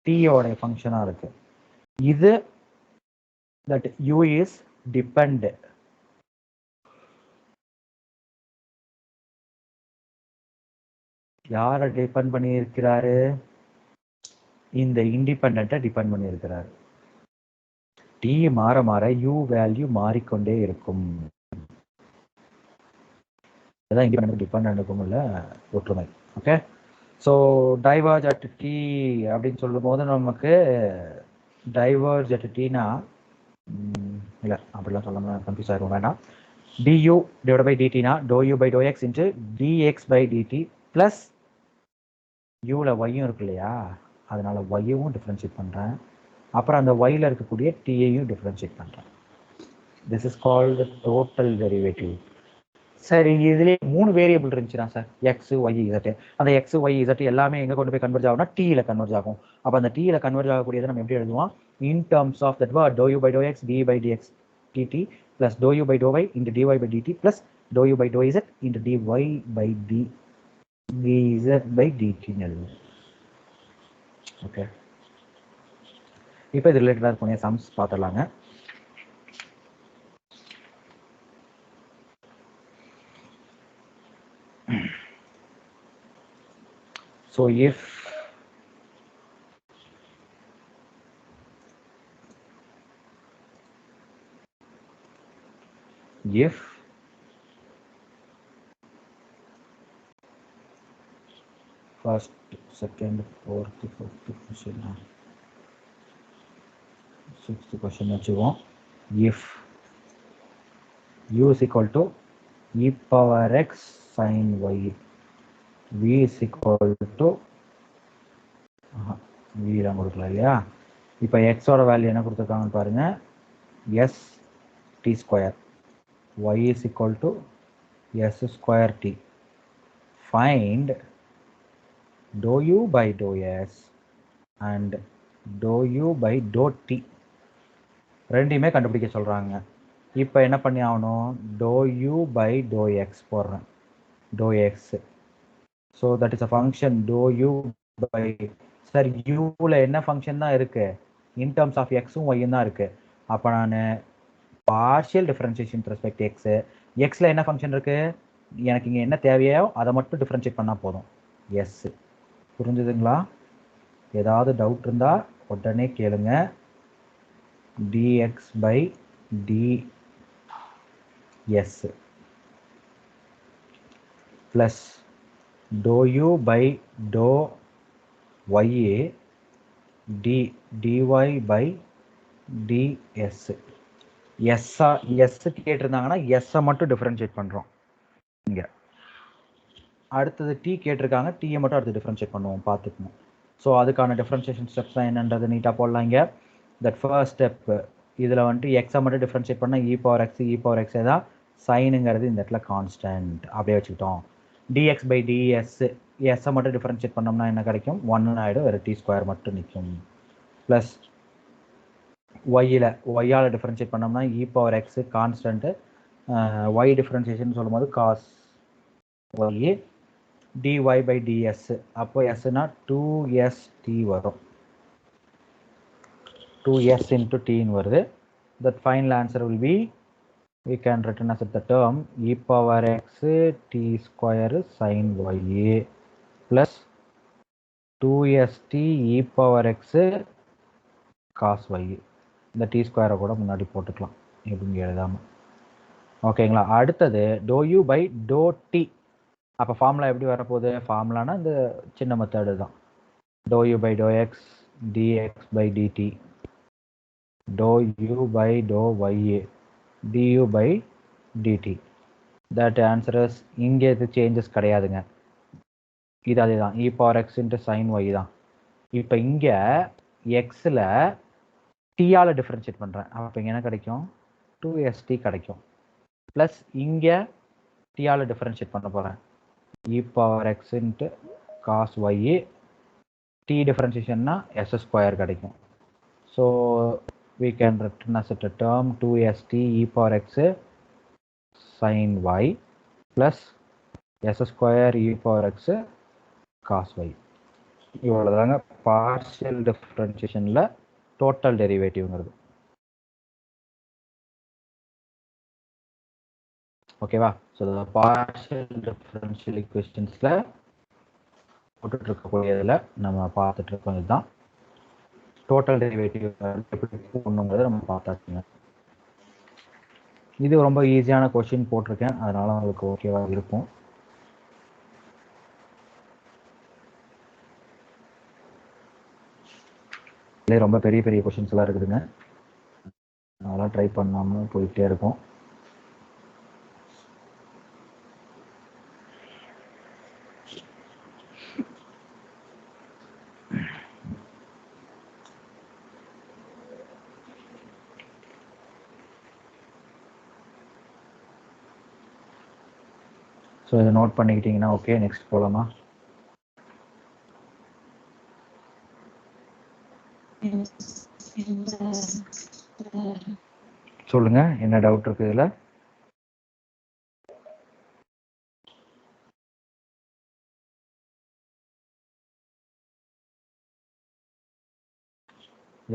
டீயோடைய ஃபங்க்ஷனாக இருக்கு. இது தட் யூ இஸ் டிபெண்ட். யாரை டிபெண்ட் பண்ணி இருக்கிறாரு? இந்த இண்டிபெண்டை டிபெண்ட் பண்ணி இருக்கிறாரு. டி மாற மாற யூ வேல்யூ மாறிக்கொண்டே இருக்கும். அதான் இண்டிபெண்டன்ட் டிபெண்டன்ட்டுக்கும் உள்ள ஒற்றுமை. Okay. So diverge at t அப்படின்னு சொல்லும் போது நமக்கு டைவர்ஜ் அட் டீனா இல்லை அப்படிலாம் சொல்லாமல் கன்ஃபியூஸ் ஆகிடும், வேண்டாம். du டிவைட் பை டிடினா do u by to x into dx by dt plus யூவில் ஒய்யும் இருக்கு இல்லையா, அதனால ஒய்யும் டிஃப்ரென்ஷியேட் பண்ணுறேன். அப்புறம் அந்த ஒயில் இருக்கக்கூடிய டீயையும் டிஃப்ரென்ஷியேட் பண்ணுறேன். This is called total derivative. சரி, இதுலேயே 3 வேரியபிள் இருந்துச்சுன்னா சார், எக்ஸ் ஒய் இசட். அந்த எக்ஸ் ஒய் இசட் எல்லாமே எங்கே கொண்டு போய் கன்வெர்ஜ் ஆகும்னா டீயில் கன்வெர்ஜ் ஆகும். அப்போ அந்த டீயில் கன்வெர்ஜ் ஆகக்கூடியதை நம்ம எப்படி எழுதுவோம்? In terms of that do u by to x d by dx dt plus do u by to y into dy by dt plus do u by do z into dy by d z by டிடின்னு எழுதுவோம். Okay. இப்போ இது ரிலேட்டடாக இருக்கக்கூடிய sums பார்த்துடலாங்க. So if first, second, fourth, fifth question, sixth question வச்சுக்குவோம். If u is equal to e power x sin y, v is equal to v தான் கொடுக்கலாம் இல்லையா. இப்போ எக்ஸோட வேல்யூ என்ன கொடுத்துருக்காங்கன்னு பாருங்க, s t square, y is equal to s square t. Find dou u by dou s and dou u by dou t ரெண்டையுமே கண்டுபிடிக்க சொல்கிறாங்க. இப்போ என்ன பண்ணி ஆகணும்? dou u by dou x போடுறேன், dou x. So that is a function dou u by. Sir யூவில் என்ன ஃபங்க்ஷன் தான் இருக்குது? இன் டர்ம்ஸ் ஆஃப் எக்ஸும் ஒய்யும் தான் இருக்குது. அப்போ நான் பார்ஷியல் டிஃபரன்ஷியேஷன் ரெஸ்பெக்ட் எக்ஸு, எக்ஸில் என்ன ஃபங்க்ஷன் இருக்குது, எனக்கு இங்கே என்ன தேவையோ அதை மட்டும் டிஃபரன்ஷியேட் பண்ணால் போதும். எஸ், புரிஞ்சுதுங்களா? ஏதாவது டவுட் இருந்தால் உடனே கேளுங்க. dx by ds plus dou u by dou ya dy by ds. S கேட்டிருந்தாங்கன்னா எஸ்ஸை மட்டும் டிஃபரன்ஷியேட் பண்ணுறோம் இங்கே. அடுத்தது டி கேட்டிருக்காங்க, டீயை மட்டும் அடுத்து டிஃபரன்ஷியேட் பண்ணுவோம், பார்த்துக்கணும். ஸோ அதுக்கான டிஃபரன்ஷியேஷன் ஸ்டெப்ஸ் தான் என்னன்றது நீட்டாக போடலாம் இங்கே. தட் ஃபர்ஸ்ட் ஸ்டெப், இதில் வந்துட்டு எக்ஸை மட்டும் டிஃபரன்ஷியேட் பண்ணால் இ பவர் எக்ஸ் தான், சைனுங்கிறது இந்த இடத்துல கான்ஸ்டன்ட் அப்படியே வச்சுக்கிட்டோம். டிஎக்ஸ் பை டிஎஸ், எஸ்ஸை மட்டும் டிஃபரன்ஷியேட் பண்ணோம்னா என்ன கிடைக்கும், 1 ஆகிடும், வேறு டி ஸ்கொயர் மட்டும் நிற்கும். ப்ளஸ் ஒய்யால் டிஃபரன்ஷியேட் பண்ணோம்னா e power x constant, y differentiation சொல்லும்போது cos y dy by ds. அப்போ sனா 2st வரும், 2s into t வருது. That final answer will be, we can written as the term e power x t square sin y plus 2st e power x cos y. இந்த t ஸ்கொயரை கூட முன்னாடி போட்டுக்கலாம் எப்படிங்க எழுதாம. ஓகேங்களா. அடுத்தது do u by do t. அப்போ ஃபார்முலா எப்படி வரப்போகுது, ஃபார்முலானா இந்த சின்ன மெத்தடு தான். Do u by to x dx by dt, do u by do y du by dt. That answers. இங்கே இது சேஞ்சஸ் கிடையாதுங்க, இது அதே தான், e power x into sine y தான். இப்போ இங்கே எக்ஸில் டீயால் டிஃப்ரென்ஷியேட் பண்ணுறேன், அப்போ இங்கே என்ன கிடைக்கும், 2st கிடைக்கும். ப்ளஸ் இங்கே டீயால் டிஃப்ரென்ஷியேட் பண்ண போகிறேன், e power x into cos y, t differentiation s square கிடைக்கும். So we can written as a term 2st e power x sin y plus s square e power x cos y. இவ்வளவுதாங்க partial டிஃபரன்ஷியேஷன்ல total டெரிவேட்டிவ்ங்கிறது. ஓகேவா. So partial differential ஈக்குவேஷன்ஸ்ல போட்டுட்டு இருக்கக்கூடியதில் நம்ம பார்த்துட்டு இருக்கோம். இதுதான் டோட்டல் டெரிவேட்டிவ் எப்படி ஒன்றுங்கிறத நம்ம பார்த்தாச்சுங்க. இது ரொம்ப ஈஸியான கொஸ்டின் போட்டிருக்கேன், அதனால உங்களுக்கு ஓகேவா இருக்கும். இதுலேயே ரொம்ப பெரிய பெரிய கொஸ்டின்ஸ் எல்லாம் இருக்குதுங்க, அதெல்லாம் ட்ரை பண்ணாமல் போயிட்டே இருக்கும். ஸோ இதை நோட் பண்ணிக்கிட்டீங்கன்னா ஓகே. நெக்ஸ்ட் போகலாமா. சொல்லுங்க, என்ன டவுட் இருக்கு இதுல?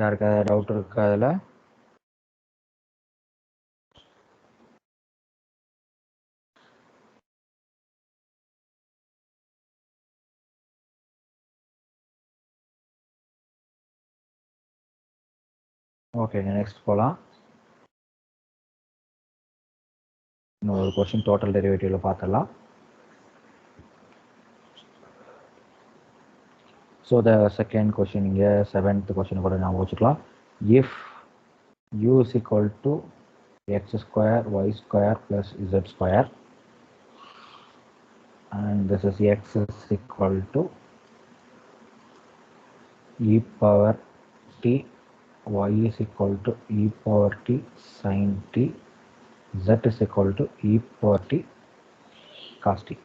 யாருக்கு டவுட் இருக்கு அதுல? ஓகே, நெக்ஸ்ட் போகலாம். இன்னொரு கொஸ்டின் டோட்டல் டெரிவேட்டிவ்ல பார்த்துடலாம். ஸோ த செகண்ட் கொஸ்டின், இங்கே 7th கொஸ்டின் கூட ஞாபகம் வச்சுக்கலாம். If u is equal to x square y square plus z square and this is x is equal to e power t, y is equal to e power t sin t, z is equal to e power t cos t.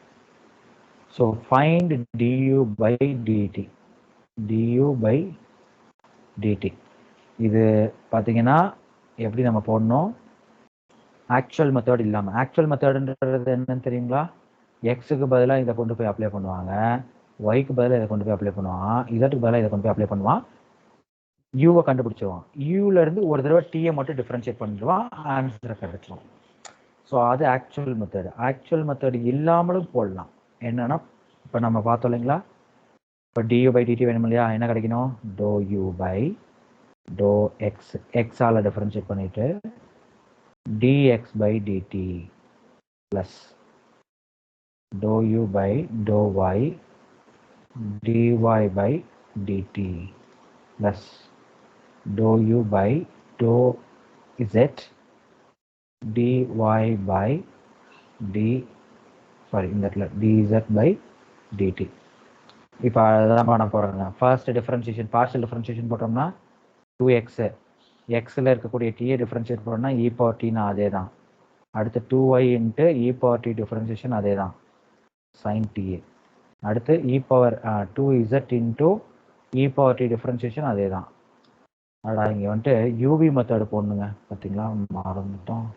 So find du by dt, du by dt. இது பார்த்தீங்கன்னா எப்படி நம்ம போடணும், actual method இல்லாமல். Actual மெத்தடுன்றது என்னன்னு தெரியுங்களா, எக்ஸுக்கு பதிலாக இதை கொண்டு போய் அப்ளை பண்ணுவாங்க, ஒய்க்கு பதிலாக இதை கொண்டு போய் அப்ளை பண்ணுவான், இசட்டுக்கு பதிலாக இதை கொண்டு போய் அப்ளை பண்ணுவான், யூவை கண்டுபிடிச்சிருவான், யூலேருந்து ஒரு தடவை டீயை மட்டும் டிஃப்ரென்ஷியேட் பண்ணிடுவான், ஆன்சரை கிடைச்சிடும். ஸோ அது ஆக்சுவல் மெத்தடு. ஆக்சுவல் மெத்தடு இல்லாமலும் போடலாம். என்னன்னா இப்போ நம்ம பார்த்தோம் இல்லைங்களா, இப்போ டியூ பை டிடி வேணும் இல்லையா, என்ன கிடைக்கணும், do u by to x, எக்ஸால் டிஃபரன்ஷியேட் பண்ணிட்டு dx by dt plus dou u by dou y dy by dt plus dou u by to Z dy by d sorry இந்த இடத்துல dz by dt. இப்போ அதெல்லாம் பண்ண போகிறோங்க. First differentiation partial differentiation போட்டோம்னா 2x எக்ஸில் இருக்கக்கூடிய டீயை டிஃபரன்ஷியேட் பண்ணோம்னா இ பவர் டினா அதே தான். அடுத்து 2y into e power t differentiation அதே தான் சைன் டிஏ. அடுத்து e power 2z into e power t differentiation அதே தான். அடா இங்கே வந்துட்டு யூவி மெத்தடு போடணுங்க, பார்த்தீங்களா மறந்துட்டோம்.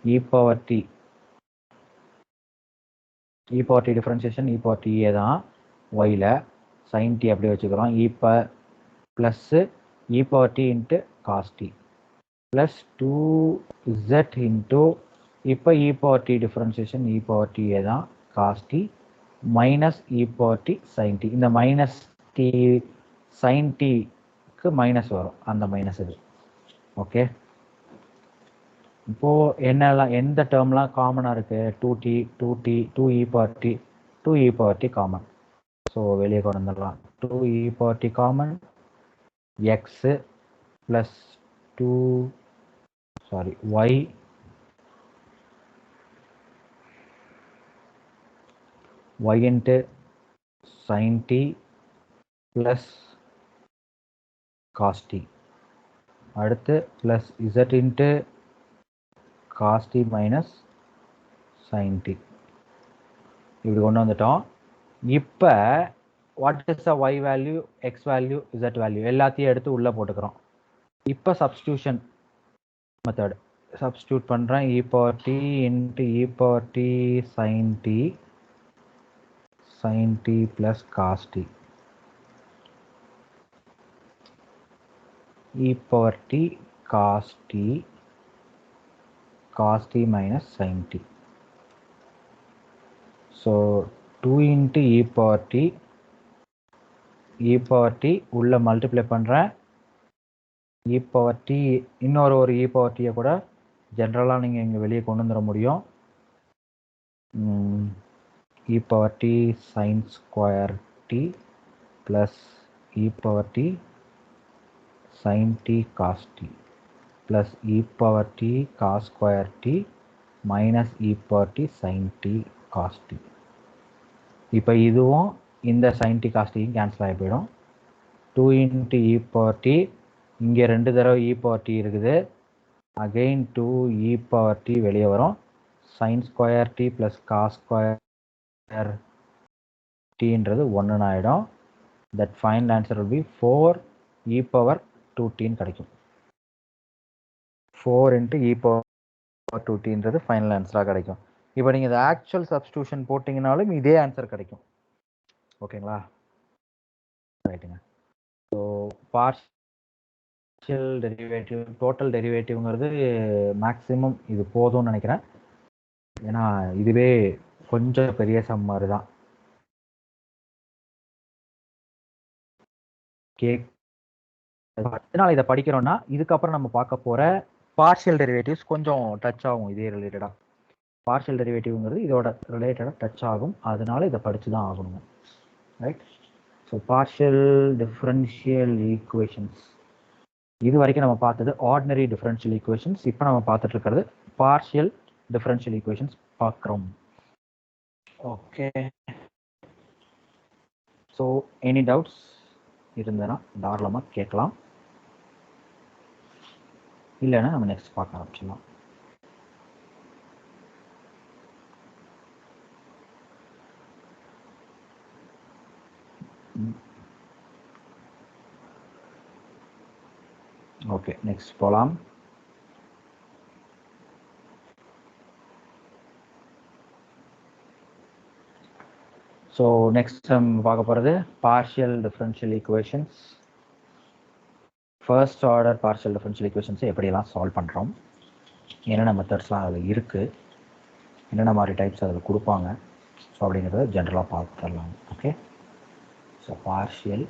E power t differentiation e power டிஏ தான் ஒயில் சைன் டி அப்படியே வச்சுக்கிறோம். Plus e power t into cos t plus 2z into இப்போ e power t differentiation e power டிஏ தான் cos t minus e power t sine t. இந்த minus t sine டிக்கு minus வரும், அந்த minus இது. ஓகே, இப்போது என்னெல்லாம் எந்த டேர்ம்லாம் காமனாக இருக்குது? 2e power t common. So வெளியே கொண்டு வந்துடலாம். 2e power t common, x plus y into sine t plus cos t. அடுத்து plus z into cos t minus sine t. இப்படி கொண்டு வந்துட்டோம். இப்போ what is a y value, x value, z value எல்லாத்தையும் எடுத்து உள்ளே போட்டுக்கிறோம். இப்போ சப்ஸ்டியூஷன் மெத்தட் சப்ஸ்டியூட் பண்ணுறேன். E power t into e power t sine t plus cos t e power t cos t minus sine t. So 2 into e power D உள்ள multiply பண்ணுறேன். E power D இன்னொரு e power டியை கூட ஜென்ரலாக நீங்கள் இங்கே வெளியே கொண்டு வந்துட முடியும். E power t sine square t plus e power t sine t cos t plus e power t cos square t minus e power t sine t cos t. இப்போ இதுவும் இந்த சைன் டி காஸ் டியும் cancel ஆகி போயிடும். 2 into e power D, இங்கே 2 தடவை e power t இருக்குது, again 2 e power t வெளியே வரும். Sin square t plus cos square டீன்றது 1 ஆகிடும். That final answer will be 4 e power 2tன்னு கிடைக்கும். 4 இன்ட்டு இ பவர் 2tன்றது ஃபைனல் ஆன்சராக கிடைக்கும். இப்போ நீங்கள் இந்த ஆக்சுவல் சப்ஸ்டியூஷன் போட்டிங்கனாலும் இதே ஆன்சர் கிடைக்கும். ஓகேங்களா, ரைட்டுங்க. ஸோ பார்ஷியல் டெரிவேட்டிவ், டோட்டல் டெரிவேட்டிவ்ங்கிறது மேக்ஸிமம் இது போதும்னு நினைக்கிறேன். ஏன்னா இதுவே கொஞ்சம் பெரிய சம் மாதிரி தான். அதனால இதை படிக்கிறோம்னா இதுக்கப்புறம் நம்ம பார்க்க போகிற பார்ஷியல் டெரிவேட்டிவ்ஸ் கொஞ்சம் டச் ஆகும். இதே ரிலேட்டடாக பார்ஷியல் டெரிவேட்டிவ்ங்கிறது இதோட ரிலேட்டடாக டச் ஆகும். அதனால இதை படித்து தான் ஆகணும். Right. So partial differential equations இது வரைக்கும் நம்ம பார்த்தது ஆர்டினரி டிஃபரன்ஷியல் ஈக்குவேஷன்ஸ். இப்போ நம்ம பார்த்துட்டு இருக்கிறது பார்ஷியல் டிஃபரன்ஷியல் ஈக்குவேஷன்ஸ் பார்க்குறோம். ஓகே, ஸோ எனி டவுட்ஸ் இருந்ததுன்னா தாராளமாக கேட்கலாம், இல்லைன்னா நம்ம நெக்ஸ்ட் பார்க்க ஆரம்பிச்சிடலாம். ஓகே, நெக்ஸ்ட் போகலாம். ஸோ நெக்ஸ்ட் நம்ம பார்க்க போகிறது partial differential equations. First order partial differential ஈக்குவேஷன்ஸை எப்படியெல்லாம் சால்வ் பண்ணுறோம், என்னென்ன மெத்தட்ஸ்லாம் அதில் இருக்குது, என்னென்ன மாதிரி டைப்ஸ் அதில் கொடுப்பாங்க, ஸோ அப்படிங்கிறத ஜென்ரலாக பார்த்துடலாம். Okay, so partial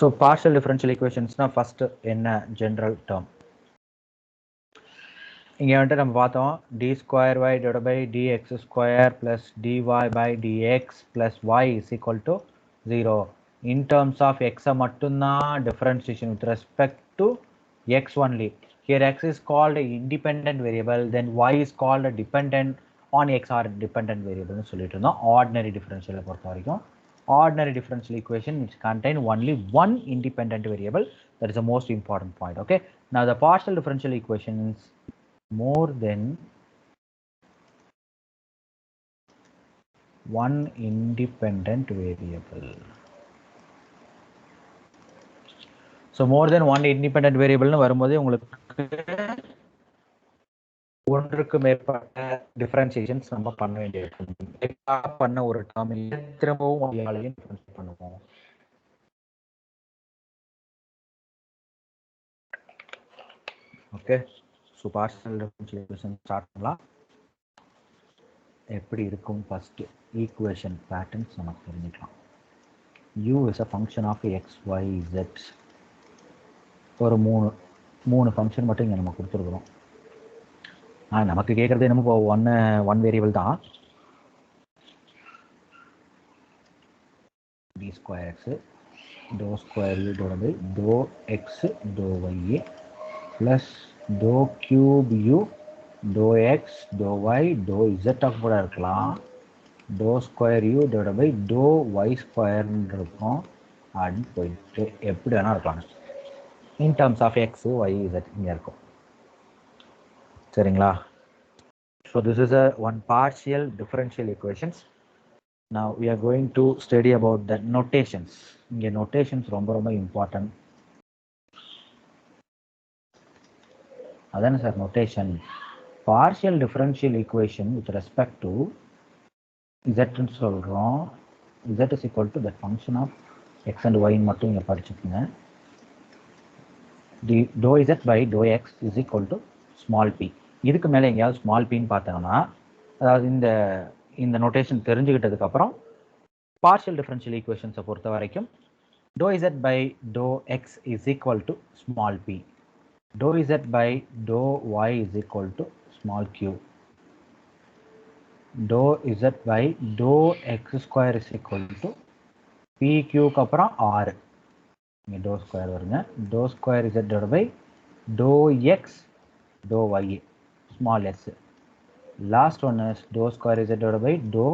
so partial differential ஈக்குவேஷன்ஸ்னால் ஃபஸ்ட்டு என்ன ஜென்ரல் டேர்ம் இங்கே வந்துட்டு நம்ம பார்த்தோம் d square y divide by dx square plus dy by dx plus y is equal to 0 in terms of எக்ஸை மட்டும்தான் differentiation with respect to x only. Here x is called an independent variable, then y is called a dependent on x or dependent variable னு சொல்லிட்டு இருந்தோம். Ordinary differential பொறுத்த வரைக்கும் ordinary differential equation which contain only one independent variable, that is the most important point. Okay, now the partial differential equation is more than one independent variable. So more than one independent variable னு வரும்போது உங்களுக்கு ஒன்றுக்கு மேற்பட்ட differentiations நம்ம பண்ண வேண்டியிருக்கும். பண்ண ஒரு டேர்மில் திரும்பவும் வழியாலையும் டிஃபரன்ஷியேட் பண்ணுவோம். Okay, so partial differential equation start பண்ணலாம். எப்படி இருக்கும் ஃபர்ஸ்ட் ஈக்குவேஷன் பேட்டர்ன்ஸ் நமக்கு தெரிஞ்சுக்கலாம். u is a function of x, y, z. ஒரு மூணு ஃபங்க்ஷன் மட்டும் இங்கே நம்ம கொடுத்துருக்குறோம். நமக்கு கேட்குறது என்னமோ இப்போ ஒன் வேரியபிள் தான். D square x doe square u டோட by to x doe y plus doe cube u doe x doe y doe இசட்டாக கூட இருக்கலாம். டோ ஸ்கொயர் யூ டோட பை டோ ஒய் ஸ்கொயர்னு இருக்கும். அப்படின்னு போயிட்டு எப்படி வேணால் இருக்கலாம். In terms of x y z இங்கே இருக்கும். சரிங்களா? So this is a one partial differential equations. Now we are going to study about the notations. இங்கே notations ரொம்ப important. அதானே sir notation. Partial differential equation with respect to z ன்னு சொல்கிறோம். z is equal to the function of x and y மட்டும் இங்கே படிச்சுக்கோங்க. dou z by dou x is equal to small p. இதுக்கு மேலே எங்கேயாவது ஸ்மால் பின்னு பார்த்தோம்னா, அதாவது இந்த நோட்டேஷன் தெரிஞ்சுக்கிட்டதுக்கு அப்புறம் பார்ஷியல் டிஃபரன்ஷியல் ஈக்குவேஷன்ஸை பொறுத்த வரைக்கும் doe z by to x is equal to small p, doe z by to y is equal to small q, doe z by to x square is equal to p கியூக்கு அப்புறம் ஆறு, இங்கே doe square வருங்க, doe square z by to x doe y small s. Last one is dou square z divided by dou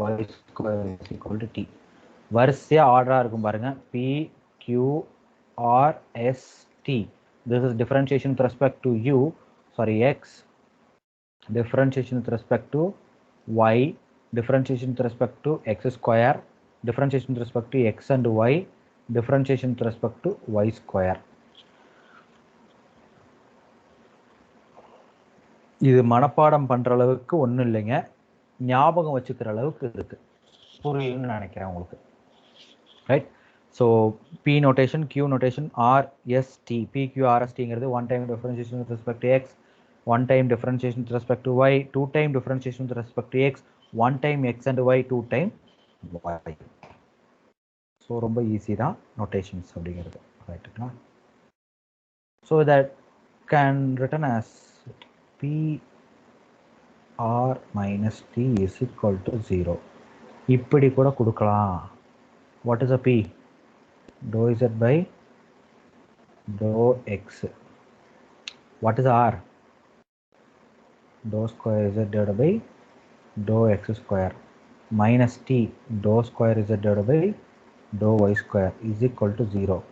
y square is equal to t. வரிசையா ஆர்டரா இருக்கும் பாருங்க. p q r s t. This is differentiation with respect to u, sorry x, differentiation with respect to y, differentiation with respect to x square, differentiation with respect to x and y, differentiation with respect to y square. இது மனப்பாடம் பண்ணுற அளவுக்கு ஒன்றும் இல்லைங்க, ஞாபகம் வச்சுக்கிற அளவுக்கு இருக்கு. புரியும்னு நினைக்கிறேன் உங்களுக்கு. Right? So p notation, q notation, RST, பிக்யூஆர்எஸ்டிங்கிறது one time differentiation with respect to x, one time differentiation with respect to y, two time differentiation with respect to x, one time x and y, two time y. So ரொம்ப easy தான் notations அப்படிங்கிறது. ரைட்டுங்களா? So that can written as p r minus t is equal to 0. இப்படி கூட கொடுக்கலாம். What is a p? Dou z by dou x. What is r? Dou square z divided by dou x square minus t dou square z divided by dou y square is equal to 0.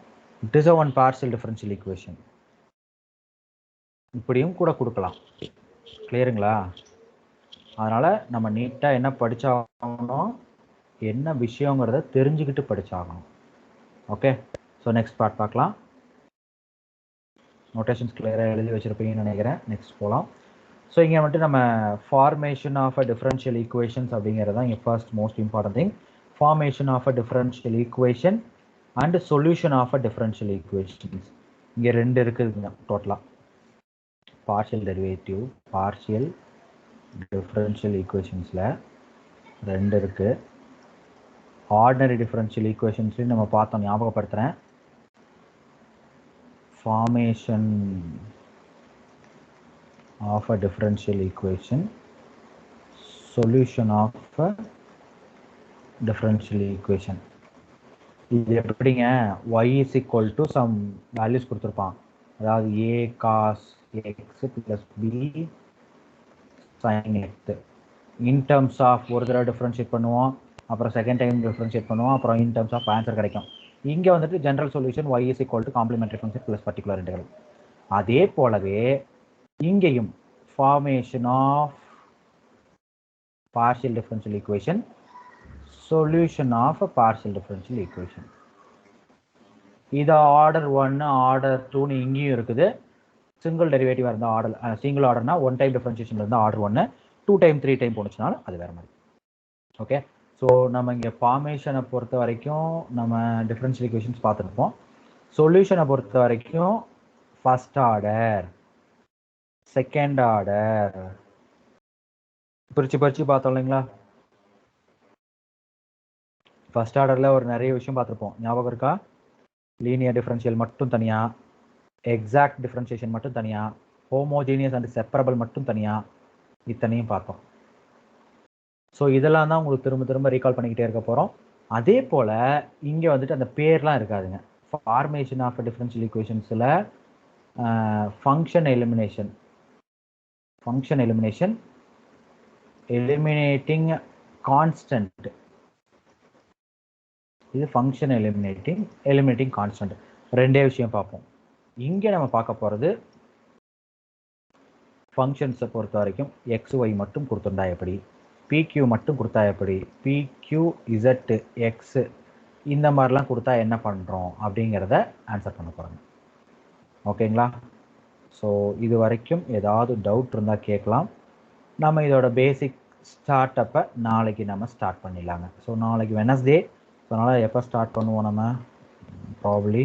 It is a one partial differential equation. இப்படியும் கூட கொடுக்கலாம். கிளியருங்களா? அதனால் நம்ம நீட்டாக என்ன படித்தாகணும், என்ன விஷயங்கிறத தெரிஞ்சுக்கிட்டு படித்தாகணும். Okay, so next part பார்க்கலாம். நோட்டேஷன்ஸ் கிளியராக எழுதி வச்சுருப்பீங்கன்னு நினைக்கிறேன். நெக்ஸ்ட் போகலாம். ஸோ இங்கே வந்துட்டு நம்ம formation of a differential equations அப்படிங்கிறது தான் இங்கே first most important thing. Formation of a differential equation and solution of a differential equations இங்கே ரெண்டு இருக்குதுங்க டோட்டலாக. partial derivative, partial differential equationsல ரெண்டு இருக்கு. ஆர்டினரி டிஃபரன்ஷியல் ஈக்குவேஷன்ஸ்லையும் நம்ம பார்த்தோம், ஞாபகப்படுத்துகிறேன். Formation of a differential equation, solution of a differential equation. இது எப்படிங்க, y is equal to some values கொடுத்துருப்பான். அதாவது a cos x plus b sin x. In terms of ஒரு தடவை டிஃப்ரென்ஷியேட் பண்ணுவோம், அப்புறம் செகண்ட் டைம் டிஃப்ரென்ஷியேட் பண்ணுவோம், அப்புறம் இன் டர்ம்ஸ் ஆஃப் ஆன்சர் கிடைக்கும். இங்கே வந்துட்டு general solution y is equal to complementary function plus particular integral. அதே போலவே இங்கேயும் formation of partial differential equation, solution of a partial differential equation. இது ஆர்டர் 1 ஆர்டர் 2ன்னு இங்கேயும் இருக்குது. சிங்கிள் டெரிவேட்டிவாக இருந்தால் ஆர்டர், சிங்கிள் ஆர்டர்னா ஒன் டைம் டிஃபரன்ஷியேஷன் இருந்தால் ஆர்டர் 1, 2 டைம் 3 டைம் போனுச்சுனாலும் அது வேறு மாதிரி. ஓகே, ஸோ நம்ம இங்கே ஃபார்மேஷனை பொறுத்த வரைக்கும் நம்ம டிஃபரன்ஷியல் ஈக்குவேஷன்ஸ் பார்த்துருப்போம். சொல்யூஷனை பொறுத்த வரைக்கும் ஃபர்ஸ்ட் ஆர்டர், செகண்ட் ஆர்டர் பிரித்து பார்த்தோம் இல்லைங்களா. ஃபர்ஸ்ட் ஆர்டரில் ஒரு நிறைய விஷயம் பார்த்துருப்போம், ஞாபகம் இருக்கா? லீனியர் டிஃபரன்ஷியல் மட்டும் தனியாக, எக்ஸாக்ட் டிஃபரன்ஷியேஷன் மட்டும் தனியாக, ஹோமோஜீனியஸ் அண்ட் செப்பரபிள் மட்டும் தனியாக, இத்தனையும் பார்த்தோம். ஸோ இதெல்லாம் தான் உங்களுக்கு திரும்ப திரும்ப ரீகால் பண்ணிக்கிட்டே இருக்க போகிறோம். அதே போல் இங்கே வந்துட்டு அந்த பேர்லாம் இருக்காதுங்க. ஃபார்மேஷன் ஆஃப் டிஃபரன்ஷியல் ஈக்குவேஷன்ஸில் ஃபங்க்ஷன் எலிமினேஷன், எலிமினேட்டிங் கான்ஸ்டன்ட். இது ஃபங்க்ஷன் எலிமினேட்டிங் கான்ஸ்டன்ட். ரெண்டே விஷயம் பார்ப்போம். இங்கே நம்ம பார்க்க போகிறது ஃபங்க்ஷன்ஸை பொறுத்த வரைக்கும் எக்ஸ் ஒய் மட்டும் கொடுத்துருந்தா எப்படி, பிக்யூ மட்டும் கொடுத்தா எப்படி, பிக்யூ இசட் எக்ஸ் இந்த மாதிரிலாம் கொடுத்தா என்ன பண்ணுறோம் அப்படிங்கிறத ஆன்சர் பண்ண போகிறாங்க. ஓகேங்களா? ஸோ இது வரைக்கும் ஏதாவது டவுட் இருந்தால் கேட்கலாம். நம்ம இதோட பேசிக் ஸ்டார்ட் அப்போ நாளைக்கு நம்ம ஸ்டார்ட் பண்ணிடலாங்க. ஸோ நாளைக்கு வெனஸ்டே, ஸோ அதனால் எப்போ ஸ்டார்ட் பண்ணுவோம் நம்ம, ப்ராபப்ளி